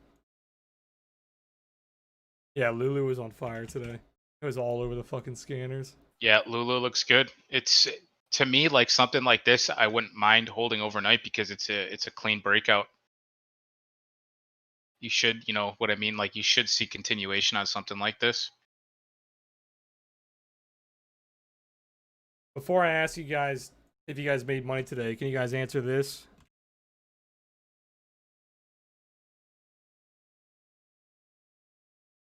Yeah, Lulu was on fire today. It was all over the fucking scanners. Yeah, Lulu looks good. It's to me like something like this. I wouldn't mind holding overnight because it's a clean breakout. You should, you know what I mean. Like you should see continuation on something like this. Before I ask you guys if you guys made money today, can you guys answer this?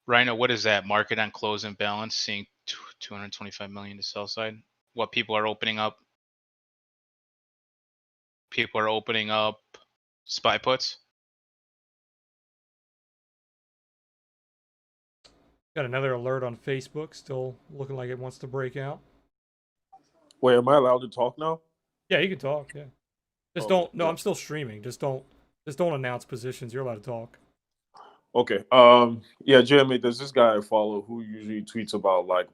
Rhino, what is that? Market on close and balance, seeing 225 million to sell side. What people are opening up? People are opening up spy puts. Got another alert on Facebook, still looking like it wants to break out. Wait, am I allowed to talk now? Yeah, you can talk. Yeah, just Okay, don't. No, yeah. I'm still streaming. Just don't announce positions. You're allowed to talk. Okay. Yeah, Jeremy, there's this guy I follow who usually tweets about like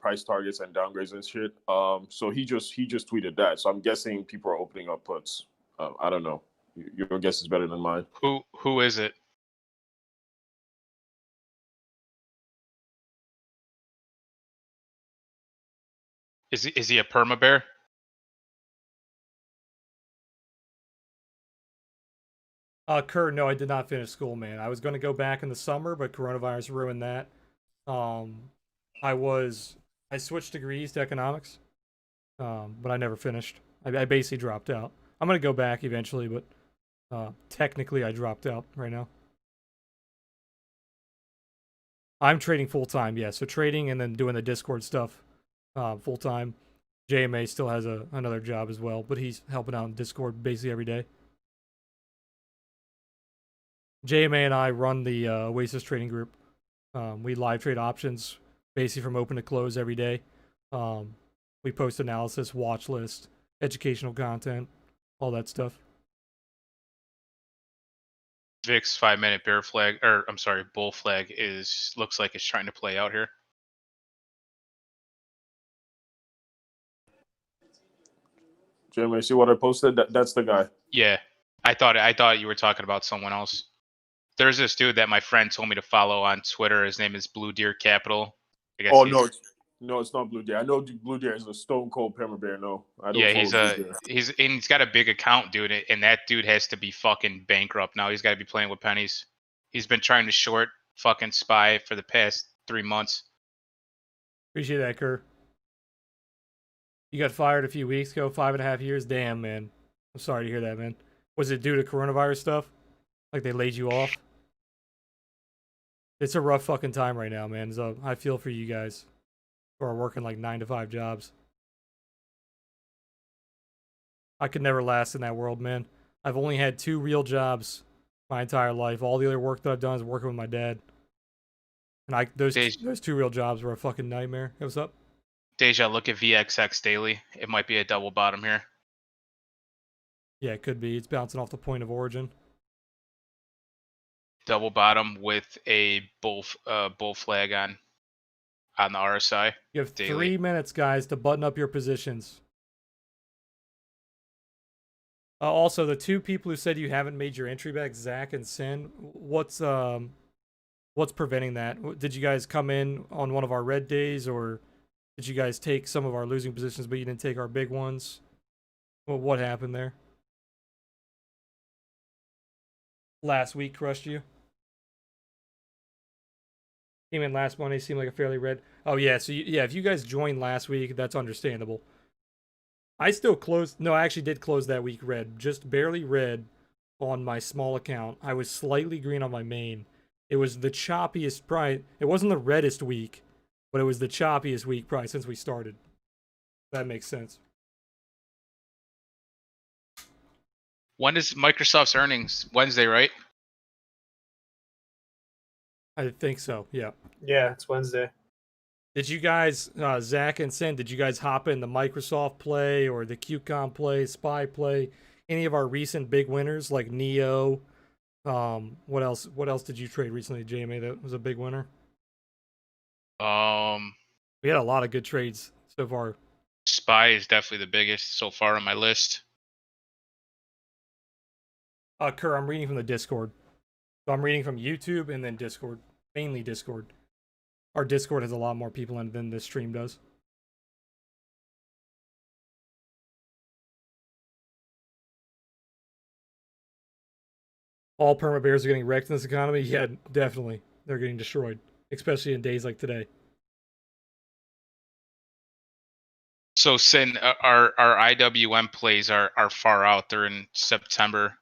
price targets and downgrades and shit. So he just tweeted that. So I'm guessing people are opening up puts. I don't know. Your guess is better than mine. Who is it? Is he a perma bear? Kurt, no, I did not finish school, man. I was going to go back in the summer, but coronavirus ruined that. I switched degrees to economics, but I never finished. I basically dropped out. I'm going to go back eventually, but technically I dropped out right now. I'm trading full time, yeah. So trading and then doing the Discord stuff full time. JMA still has another job as well, but he's helping out in Discord basically every day. JMA and I run the Oasis trading group. We live trade options basically from open to close every day. We post analysis, watch list, educational content, all that stuff. VIX 5-minute bear flag, or I'm sorry, bull flag looks like it's trying to play out here. Jeremy, see what I posted? That's the guy. Yeah, I thought you were talking about someone else. There's this dude that my friend told me to follow on Twitter. His name is Blue Deer Capital. I guess Oh he's no, it's not Blue Deer. I know Blue Deer is a stone cold perma bear. No, I don't yeah, follow Blue Deer. he's got a big account, dude, and that dude has to be fucking bankrupt now. He's got to be playing with pennies. He's been trying to short fucking SPY for the past 3 months. Appreciate that, Kerr. You got fired a few weeks ago, 5.5 years. Damn, man. I'm sorry to hear that, man. Was it due to coronavirus stuff? Like they laid you off? It's a rough fucking time right now, man. So I feel for you guys who are working like 9 to 5 jobs. I could never last in that world, man. I've only had 2 real jobs my entire life. All the other work that I've done is working with my dad. And those 2 real jobs were a fucking nightmare. Hey, what's up? Deja, look at VXX daily. It might be a double bottom here. Yeah, it could be. It's bouncing off the point of origin. Double bottom with a bull flag on the RSI. You have daily. 3 minutes, guys, to button up your positions. Also, the 2 people who said you haven't made your entry back, Zach and Sin, what's preventing that? Did you guys come in on one of our red days, or did you guys take some of our losing positions, but you didn't take our big ones? Well, what happened there? Last week crushed you? Came in last Monday, seemed like a fairly red. Oh, yeah, so yeah, if you guys joined last week, that's understandable. I still closed. No, I actually did close that week red. Just barely red on my small account. I was slightly green on my main. It was the choppiest probably. It wasn't the reddest week, but it was the choppiest week probably since we started. That makes sense. When is Microsoft's earnings? Wednesday, right? I think so, yeah. Yeah, it's Wednesday. Did you guys, Zach and Sin, did you guys hop in the Microsoft play or the QCOM play, Spy play, any of our recent big winners like Neo? What else? What else did you trade recently, JMA? That was a big winner. We had a lot of good trades so far. Spy is definitely the biggest so far on my list. Kerr, I'm reading from the Discord. So I'm reading from YouTube and then Discord, mainly Discord. Our Discord has a lot more people in it than this stream does. All perma bears are getting wrecked in this economy. Yeah, definitely. They're getting destroyed, especially in days like today. So, Sin, our IWM plays are far out. They're in September.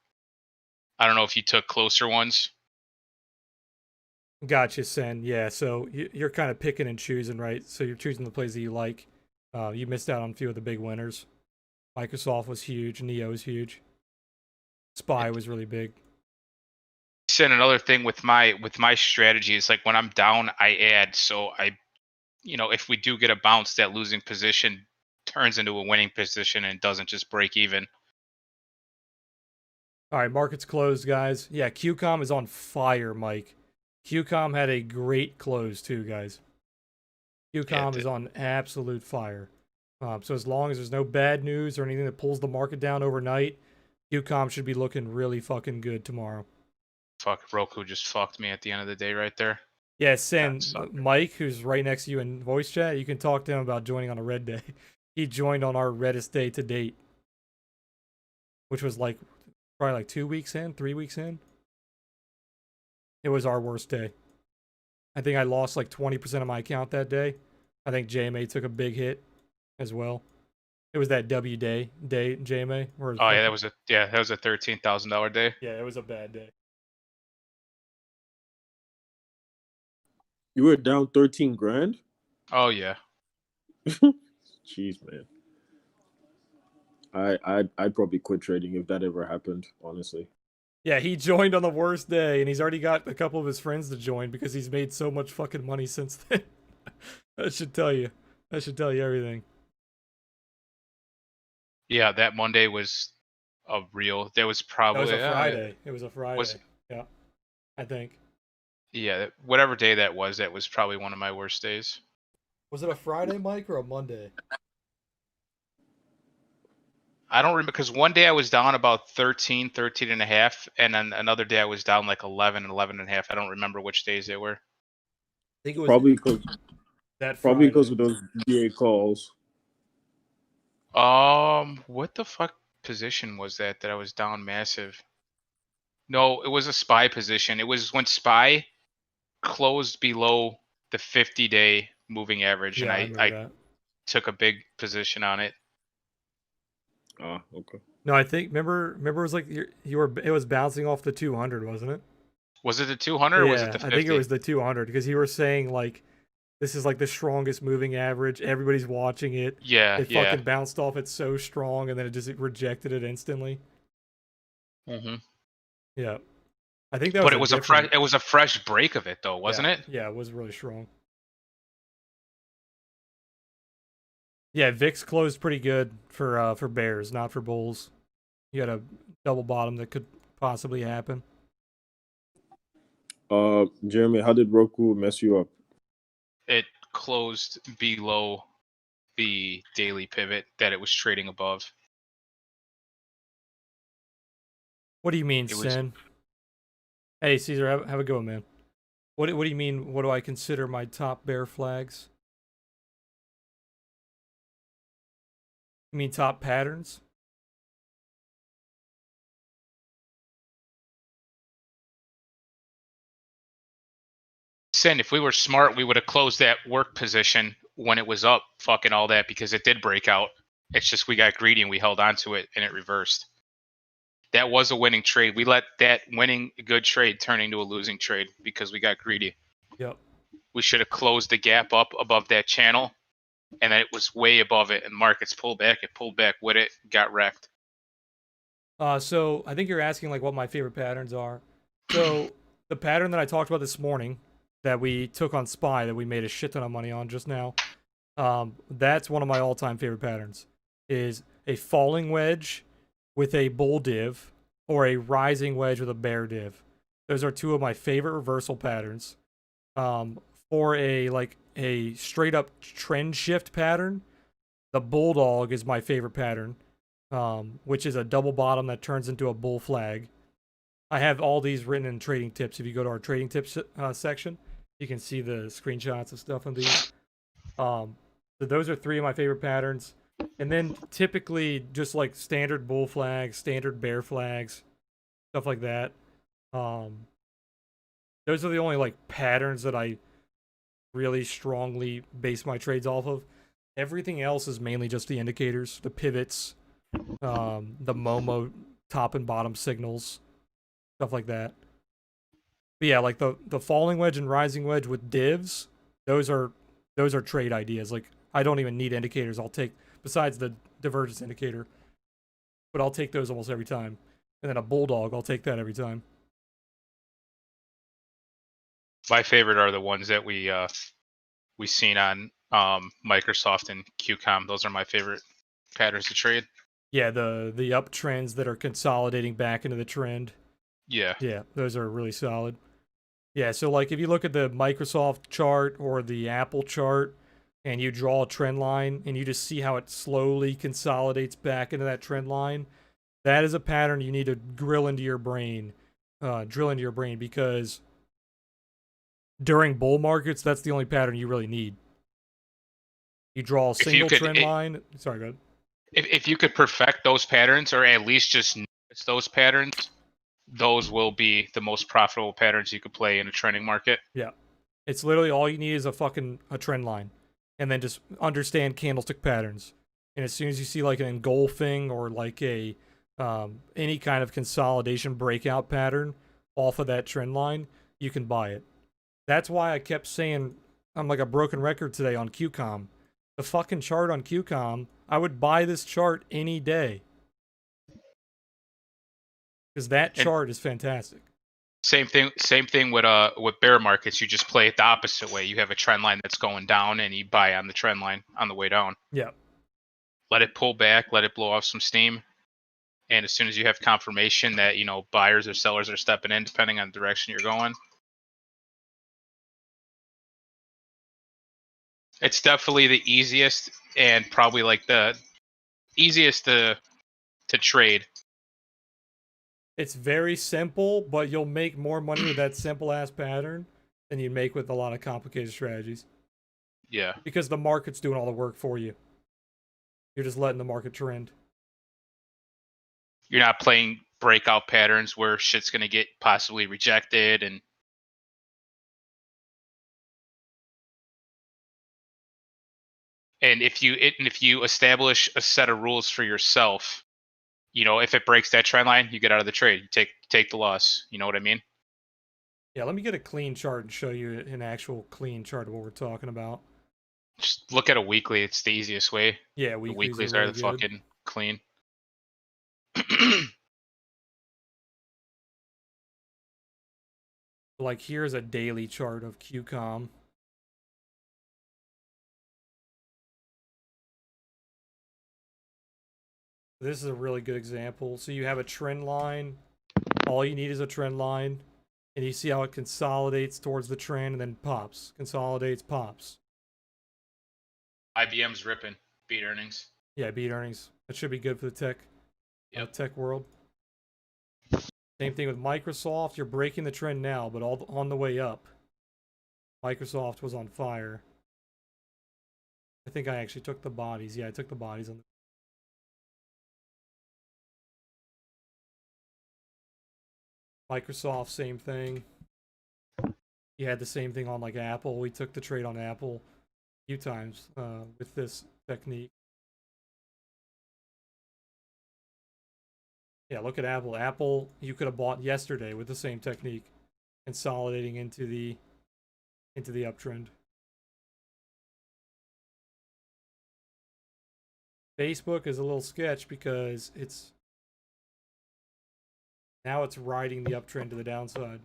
I don't know if you took closer ones. Gotcha, Sen. Yeah, so you're kind of picking and choosing, right? So you're choosing the plays that you like. You missed out on a few of the big winners. Microsoft was huge. Neo was huge. Spy was really big. Sin, another thing with my strategy is like when I'm down, I add. So if we do get a bounce, that losing position turns into a winning position and doesn't just break even. All right, markets closed, guys. Yeah, QCOM is on fire, Mike. QCOM had a great close too, guys. QCOM is on absolute fire. So as long as there's no bad news or anything that pulls the market down overnight, QCOM should be looking really fucking good tomorrow. Fuck, Roku just fucked me at the end of the day right there. Yeah, send Mike, who's right next to you in voice chat. You can talk to him about joining on a red day. He joined on our reddest day to date, which was like probably like 2 weeks in, 3 weeks in. It was our worst day. I think I lost like 20% of my account that day. I think JMA took a big hit as well. It was that W day, JMA. Oh yeah, that was a $13,000 day. Yeah, it was a bad day. You were down 13 grand? Oh yeah. Jeez, man. I'd probably quit trading if that ever happened, honestly. Yeah, he joined on the worst day, and he's already got a couple of his friends to join because he's made so much fucking money since then. That should tell you. That should tell you everything. Yeah, that Monday was a real. That was probably. That was a Friday. It was a Friday. Was, yeah, I think. Yeah, whatever day that was probably one of my worst days. Was it a Friday, Mike, or a Monday? I don't remember because one day I was down about 13 and a half, and then another day I was down like 11 and a half. I don't remember which days they were. I think it was probably because of those VA calls. What the fuck position was that I was down massive? No, it was a SPY position. It was when SPY closed below the 50-day moving average, yeah, and I took a big position on it. Ah, okay. No, I think remember it was like it was bouncing off the 200, wasn't it? Was it the 200 or was it the 50? I think it was the 200 because you were saying like this is like the strongest moving average. Everybody's watching it. Yeah, it fucking bounced off it so strong, and then it just rejected it instantly. Mm-hmm. Yeah, I think that. But it was a fresh break of it though, wasn't it? Yeah, it was really strong. Yeah, VIX closed pretty good for bears, not for bulls. You had a double bottom that could possibly happen. Jeremy, how did Roku mess you up? It closed below the daily pivot that it was trading above. What do you mean, Sin? Hey, Caesar, have a go, man. What do you mean? What do I consider my top bear flags? You mean top patterns? Sin, if we were smart, we would have closed that work position when it was up, fucking all that, because it did break out. It's just we got greedy and we held on to it and it reversed. That was a winning trade. We let that winning good trade turn into a losing trade because we got greedy. Yep. We should have closed the gap up above that channel, and it was way above it, and markets pulled back. It pulled back with it, got wrecked. So I think you're asking like what my favorite patterns are. So the pattern that I talked about this morning that we took on SPY that we made a shit ton of money on just now, that's one of my all-time favorite patterns. Is a falling wedge with a bull div or a rising wedge with a bear div. Those are two of my favorite reversal patterns. For a straight up trend shift pattern, the bulldog is my favorite pattern, which is a double bottom that turns into a bull flag. I have all these written in trading tips if you go to our trading tips section. You can see the screenshots of stuff on these. So those are 3 of my favorite patterns. And then typically just like standard bull flags, standard bear flags, stuff like that. Those are the only like patterns that I really strongly base my trades off of. Everything else is mainly just the indicators, the pivots, the Momo top and bottom signals, stuff like that. But yeah, like the falling wedge and rising wedge with divs, those are trade ideas. Like I don't even need indicators. I'll take besides the divergence indicator, but I'll take those almost every time. And then a bulldog, I'll take that every time. My favorite are the ones that we seen on Microsoft and QCOM. Those are my favorite patterns to trade. Yeah, the uptrends that are consolidating back into the trend. Yeah. Yeah, those are really solid. Yeah, so like if you look at the Microsoft chart or the Apple chart and you draw a trend line and you just see how it slowly consolidates back into that trend line, that is a pattern you need to drill into your brain because during bull markets, that's the only pattern you really need. You draw a single trend line. Sorry, go ahead. If you could perfect those patterns or at least just notice those patterns, those will be the most profitable patterns you could play in a trending market. Yeah. It's literally all you need is a trend line. And then just understand candlestick patterns. And as soon as you see like an engulfing or like a any kind of consolidation breakout pattern off of that trend line, you can buy it. That's why I kept saying I'm like a broken record today on QCOM. The fucking chart on QCOM, I would buy this chart any day. Because that chart is fantastic. Same thing with bear markets. You just play it the opposite way. You have a trend line that's going down and you buy on the trend line on the way down. Yeah. Let it pull back, let it blow off some steam. And as soon as you have confirmation that, buyers or sellers are stepping in, depending on the direction you're going, it's definitely the easiest and probably like the easiest to trade. It's very simple, but you'll make more money with that simple ass pattern than you make with a lot of complicated strategies. Yeah. Because the market's doing all the work for you. You're just letting the market trend. You're not playing breakout patterns where shit's going to get possibly rejected and if you establish a set of rules for yourself, if it breaks that trend line, you get out of the trade. You take the loss. You know what I mean? Yeah, let me get a clean chart and show you an actual clean chart of what we're talking about. Just look at a weekly. It's the easiest way. Yeah, the weeklies weeklies are are really the good. fucking clean. Like here's a daily chart of QCOM. This is a really good example. So you have a trend line. All you need is a trend line. And you see how it consolidates towards the trend and then pops. Consolidates, pops. IBM's ripping. Beat earnings. Yeah, beat earnings. That should be good for the tech world. Same thing with Microsoft. You're breaking the trend now, but all on the way up. Microsoft was on fire. I think I actually took the bodies. Yeah, I took the bodies on. Microsoft, same thing. You had the same thing on like Apple. We took the trade on Apple a few times with this technique. Yeah, look at Apple. Apple, you could have bought yesterday with the same technique, consolidating into the uptrend. Facebook is a little sketch because now it's riding the uptrend to the downside.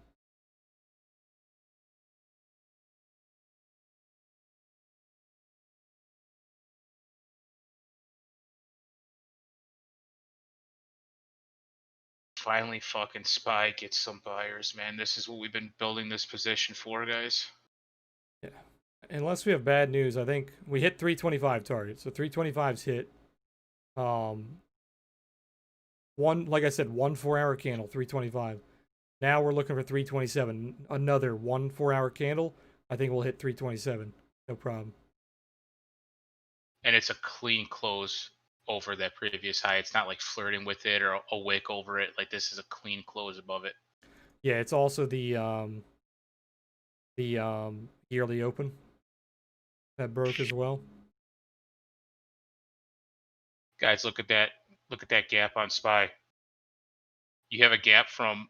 Finally, fucking SPY gets some buyers, man. This is what we've been building this position for, guys. Yeah. Unless we have bad news, I think we hit 325 target. So 325's hit. Like I said, 1 4-hour candle, 325. Now we're looking for 327. Another 1 4-hour candle. I think we'll hit 327. No problem. And it's a clean close over that previous high. It's not like flirting with it or a wick over it. Like this is a clean close above it. Yeah, it's also the yearly open that broke as well. Guys, look at that. Look at that gap on SPY. You have a gap from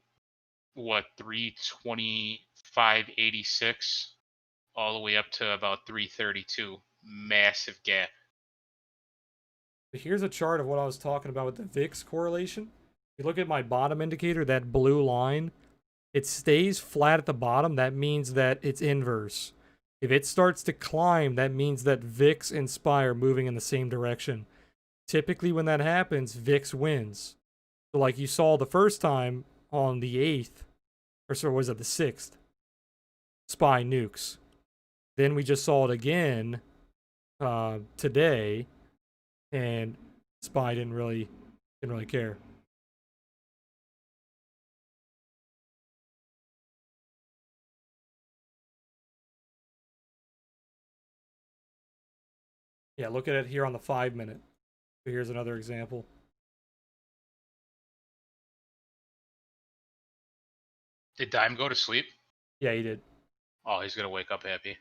what 325.86 all the way up to about 332. Massive gap. Here's a chart of what I was talking about with the VIX correlation. If you look at my bottom indicator, that blue line, it stays flat at the bottom. That means that it's inverse. If it starts to climb, that means that VIX and SPY are moving in the same direction. Typically, when that happens, VIX wins. So, like you saw the first time on the 8th, or so was it the 6th? SPY nukes. Then we just saw it again today, and SPY didn't really care. Yeah, look at it here on the 5-minute. So here's another example. Did Dime go to sleep? Yeah, he did. Oh, he's gonna wake up happy.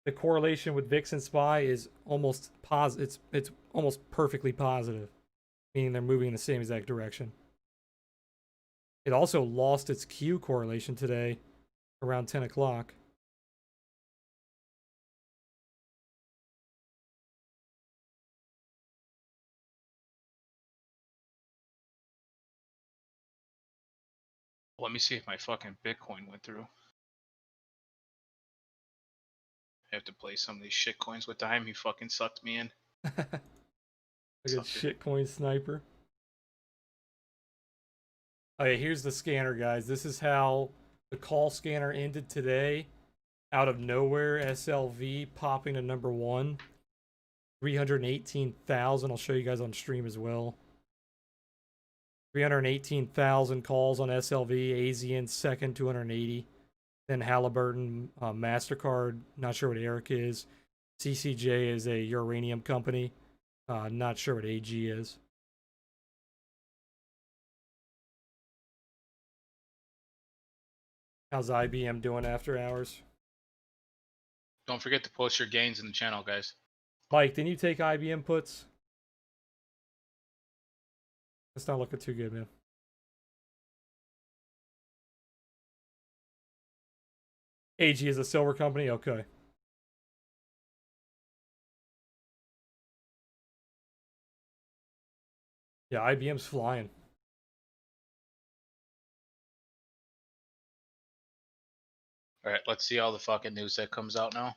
The correlation with VIX and SPY is almost positive. It's almost perfectly positive, meaning they're moving in the same exact direction. It also lost its Q correlation today around 10 o'clock. Let me see if my fucking Bitcoin went through. I have to play some of these shit coins with Dime. He fucking sucked me in. Like a shitcoin sniper. Okay, here's the scanner, guys. This is how the call scanner ended today. Out of nowhere, SLV popping to number 1. 318,000. I'll show you guys on stream as well. 318,000 calls on SLV. AZN second, 280. Then Halliburton, MasterCard. Not sure what Eric is. CCJ is a uranium company. Not sure what AG is. How's IBM doing after hours? Don't forget to post your gains in the channel, guys. Mike, didn't you take IBM puts? That's not looking too good, man. AG is a silver company? Okay. Yeah, IBM's flying. All right, let's see all the fucking news that comes out now.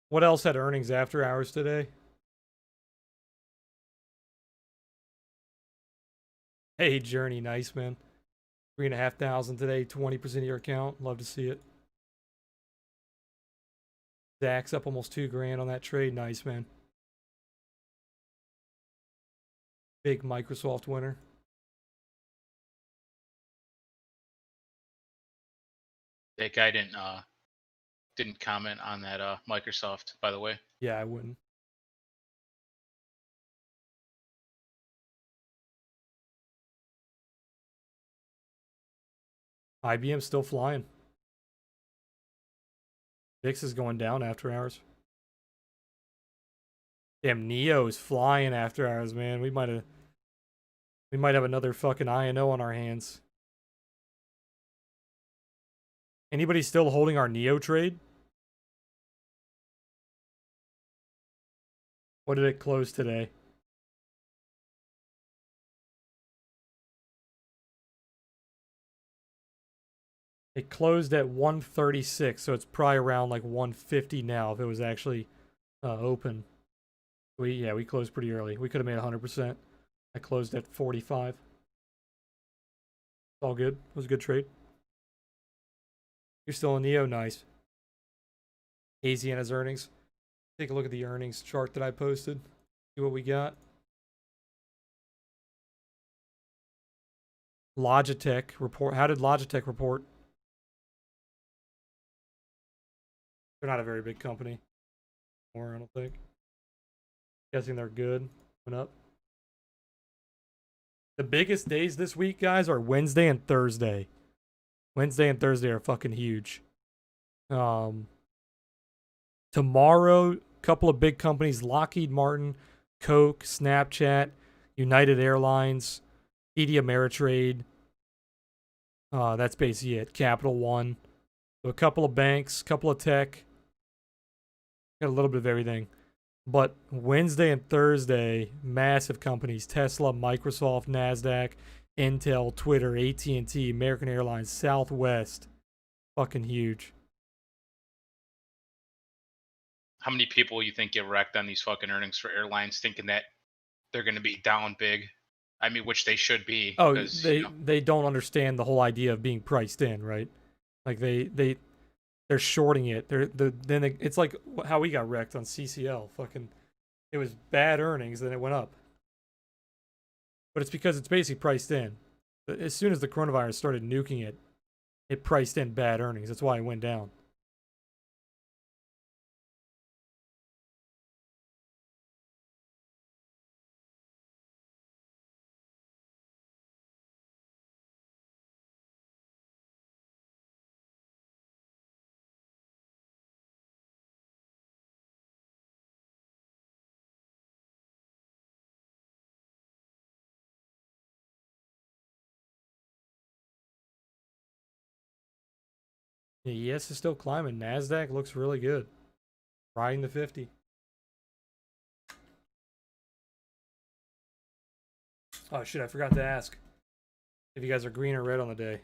What else had earnings after hours today? Hey, Journey, nice, man. 3,500 today, 20% of your account. Love to see it. Dax up almost $2,000 on that trade. Nice, man. Big Microsoft winner. That guy didn't comment on that Microsoft, by the way. Yeah, I wouldn't. IBM's still flying. VIX is going down after hours. Damn, Neo is flying after hours, man. We might have another fucking INO on our hands. Anybody still holding our Neo trade? What did it close today? It closed at 136, so it's probably around like 150 now if it was actually open. We closed pretty early. We could have made 100%. I closed at 45. All good. It was a good trade. You're still in Neo, nice. AMZN has earnings. Take a look at the earnings chart that I posted. See what we got. Logitech report. How did Logitech report? They're not a very big company. Or I don't think. Guessing they're good. Went up. The biggest days this week, guys, are Wednesday and Thursday. Wednesday and Thursday are fucking huge. Tomorrow, couple of big companies: Lockheed Martin, Coke, Snapchat, United Airlines, TD Ameritrade. That's basically it. Capital One. So a couple of banks, couple of tech. Got a little bit of everything. But Wednesday and Thursday, massive companies: Tesla, Microsoft, NASDAQ, Intel, Twitter, AT&T, American Airlines, Southwest. Fucking huge. How many people you think get wrecked on these fucking earnings for airlines, thinking that they're going to be down big? I mean, which they should be. Oh, Because, they don't understand the whole idea of being priced in, right? Like they're shorting it. It's like how we got wrecked on CCL. Fucking, it was bad earnings, then it went up. But it's because it's basically priced in. As soon as the coronavirus started nuking it, it priced in bad earnings. That's why it went down. The ES is still climbing. NASDAQ looks really good. Riding the 50. Oh shit, I forgot to ask if you guys are green or red on the day.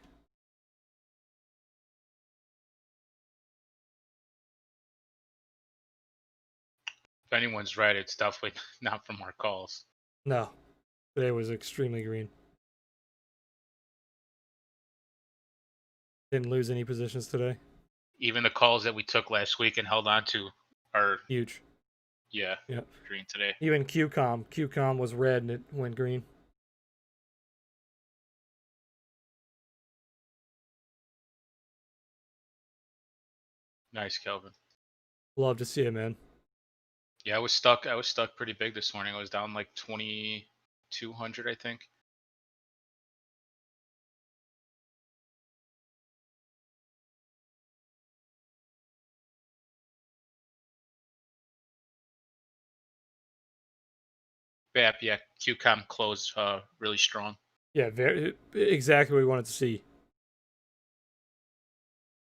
if anyone's right, it's definitely not from our calls. No. Today was extremely green. Didn't lose any positions today. Even the calls that we took last week and held on to are, Huge. yeah, Yep. green today. Even QCOM was red and it went green. Nice, Kelvin. Love to see it, man. Yeah, I was stuck pretty big this morning. I was down like 2,200, I think. Yeah, QCOM closed really strong. Yeah, exactly what we wanted to see.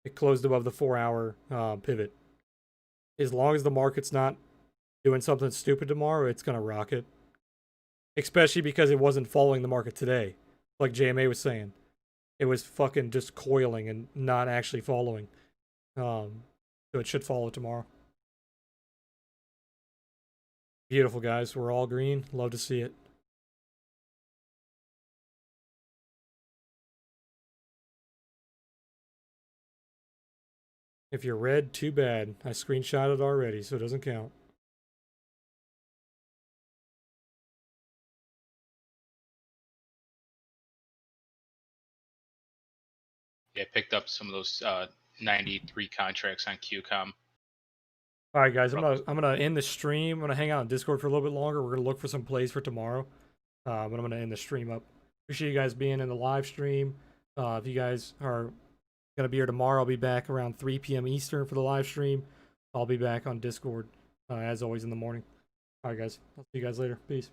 It closed above the 4-hour pivot. As long as the market's not doing something stupid tomorrow, it's gonna rocket. Especially because it wasn't following the market today, like JMA was saying. It was fucking just coiling and not actually following. So it should follow tomorrow. Beautiful, guys. We're all green. Love to see it. If you're red, too bad. I screenshotted already, so it doesn't count. Yeah, picked up some of those 93 contracts on QCOM. All right, guys. I'm gonna end the stream. I'm gonna hang out on Discord for a little bit longer. We're gonna look for some plays for tomorrow. But I'm gonna end the stream up. Appreciate you guys being in the live stream. If you guys are gonna be here tomorrow, I'll be back around 3 p.m. Eastern for the live stream. I'll be back on Discord as always in the morning. All right, guys. I'll see you guys later. Peace.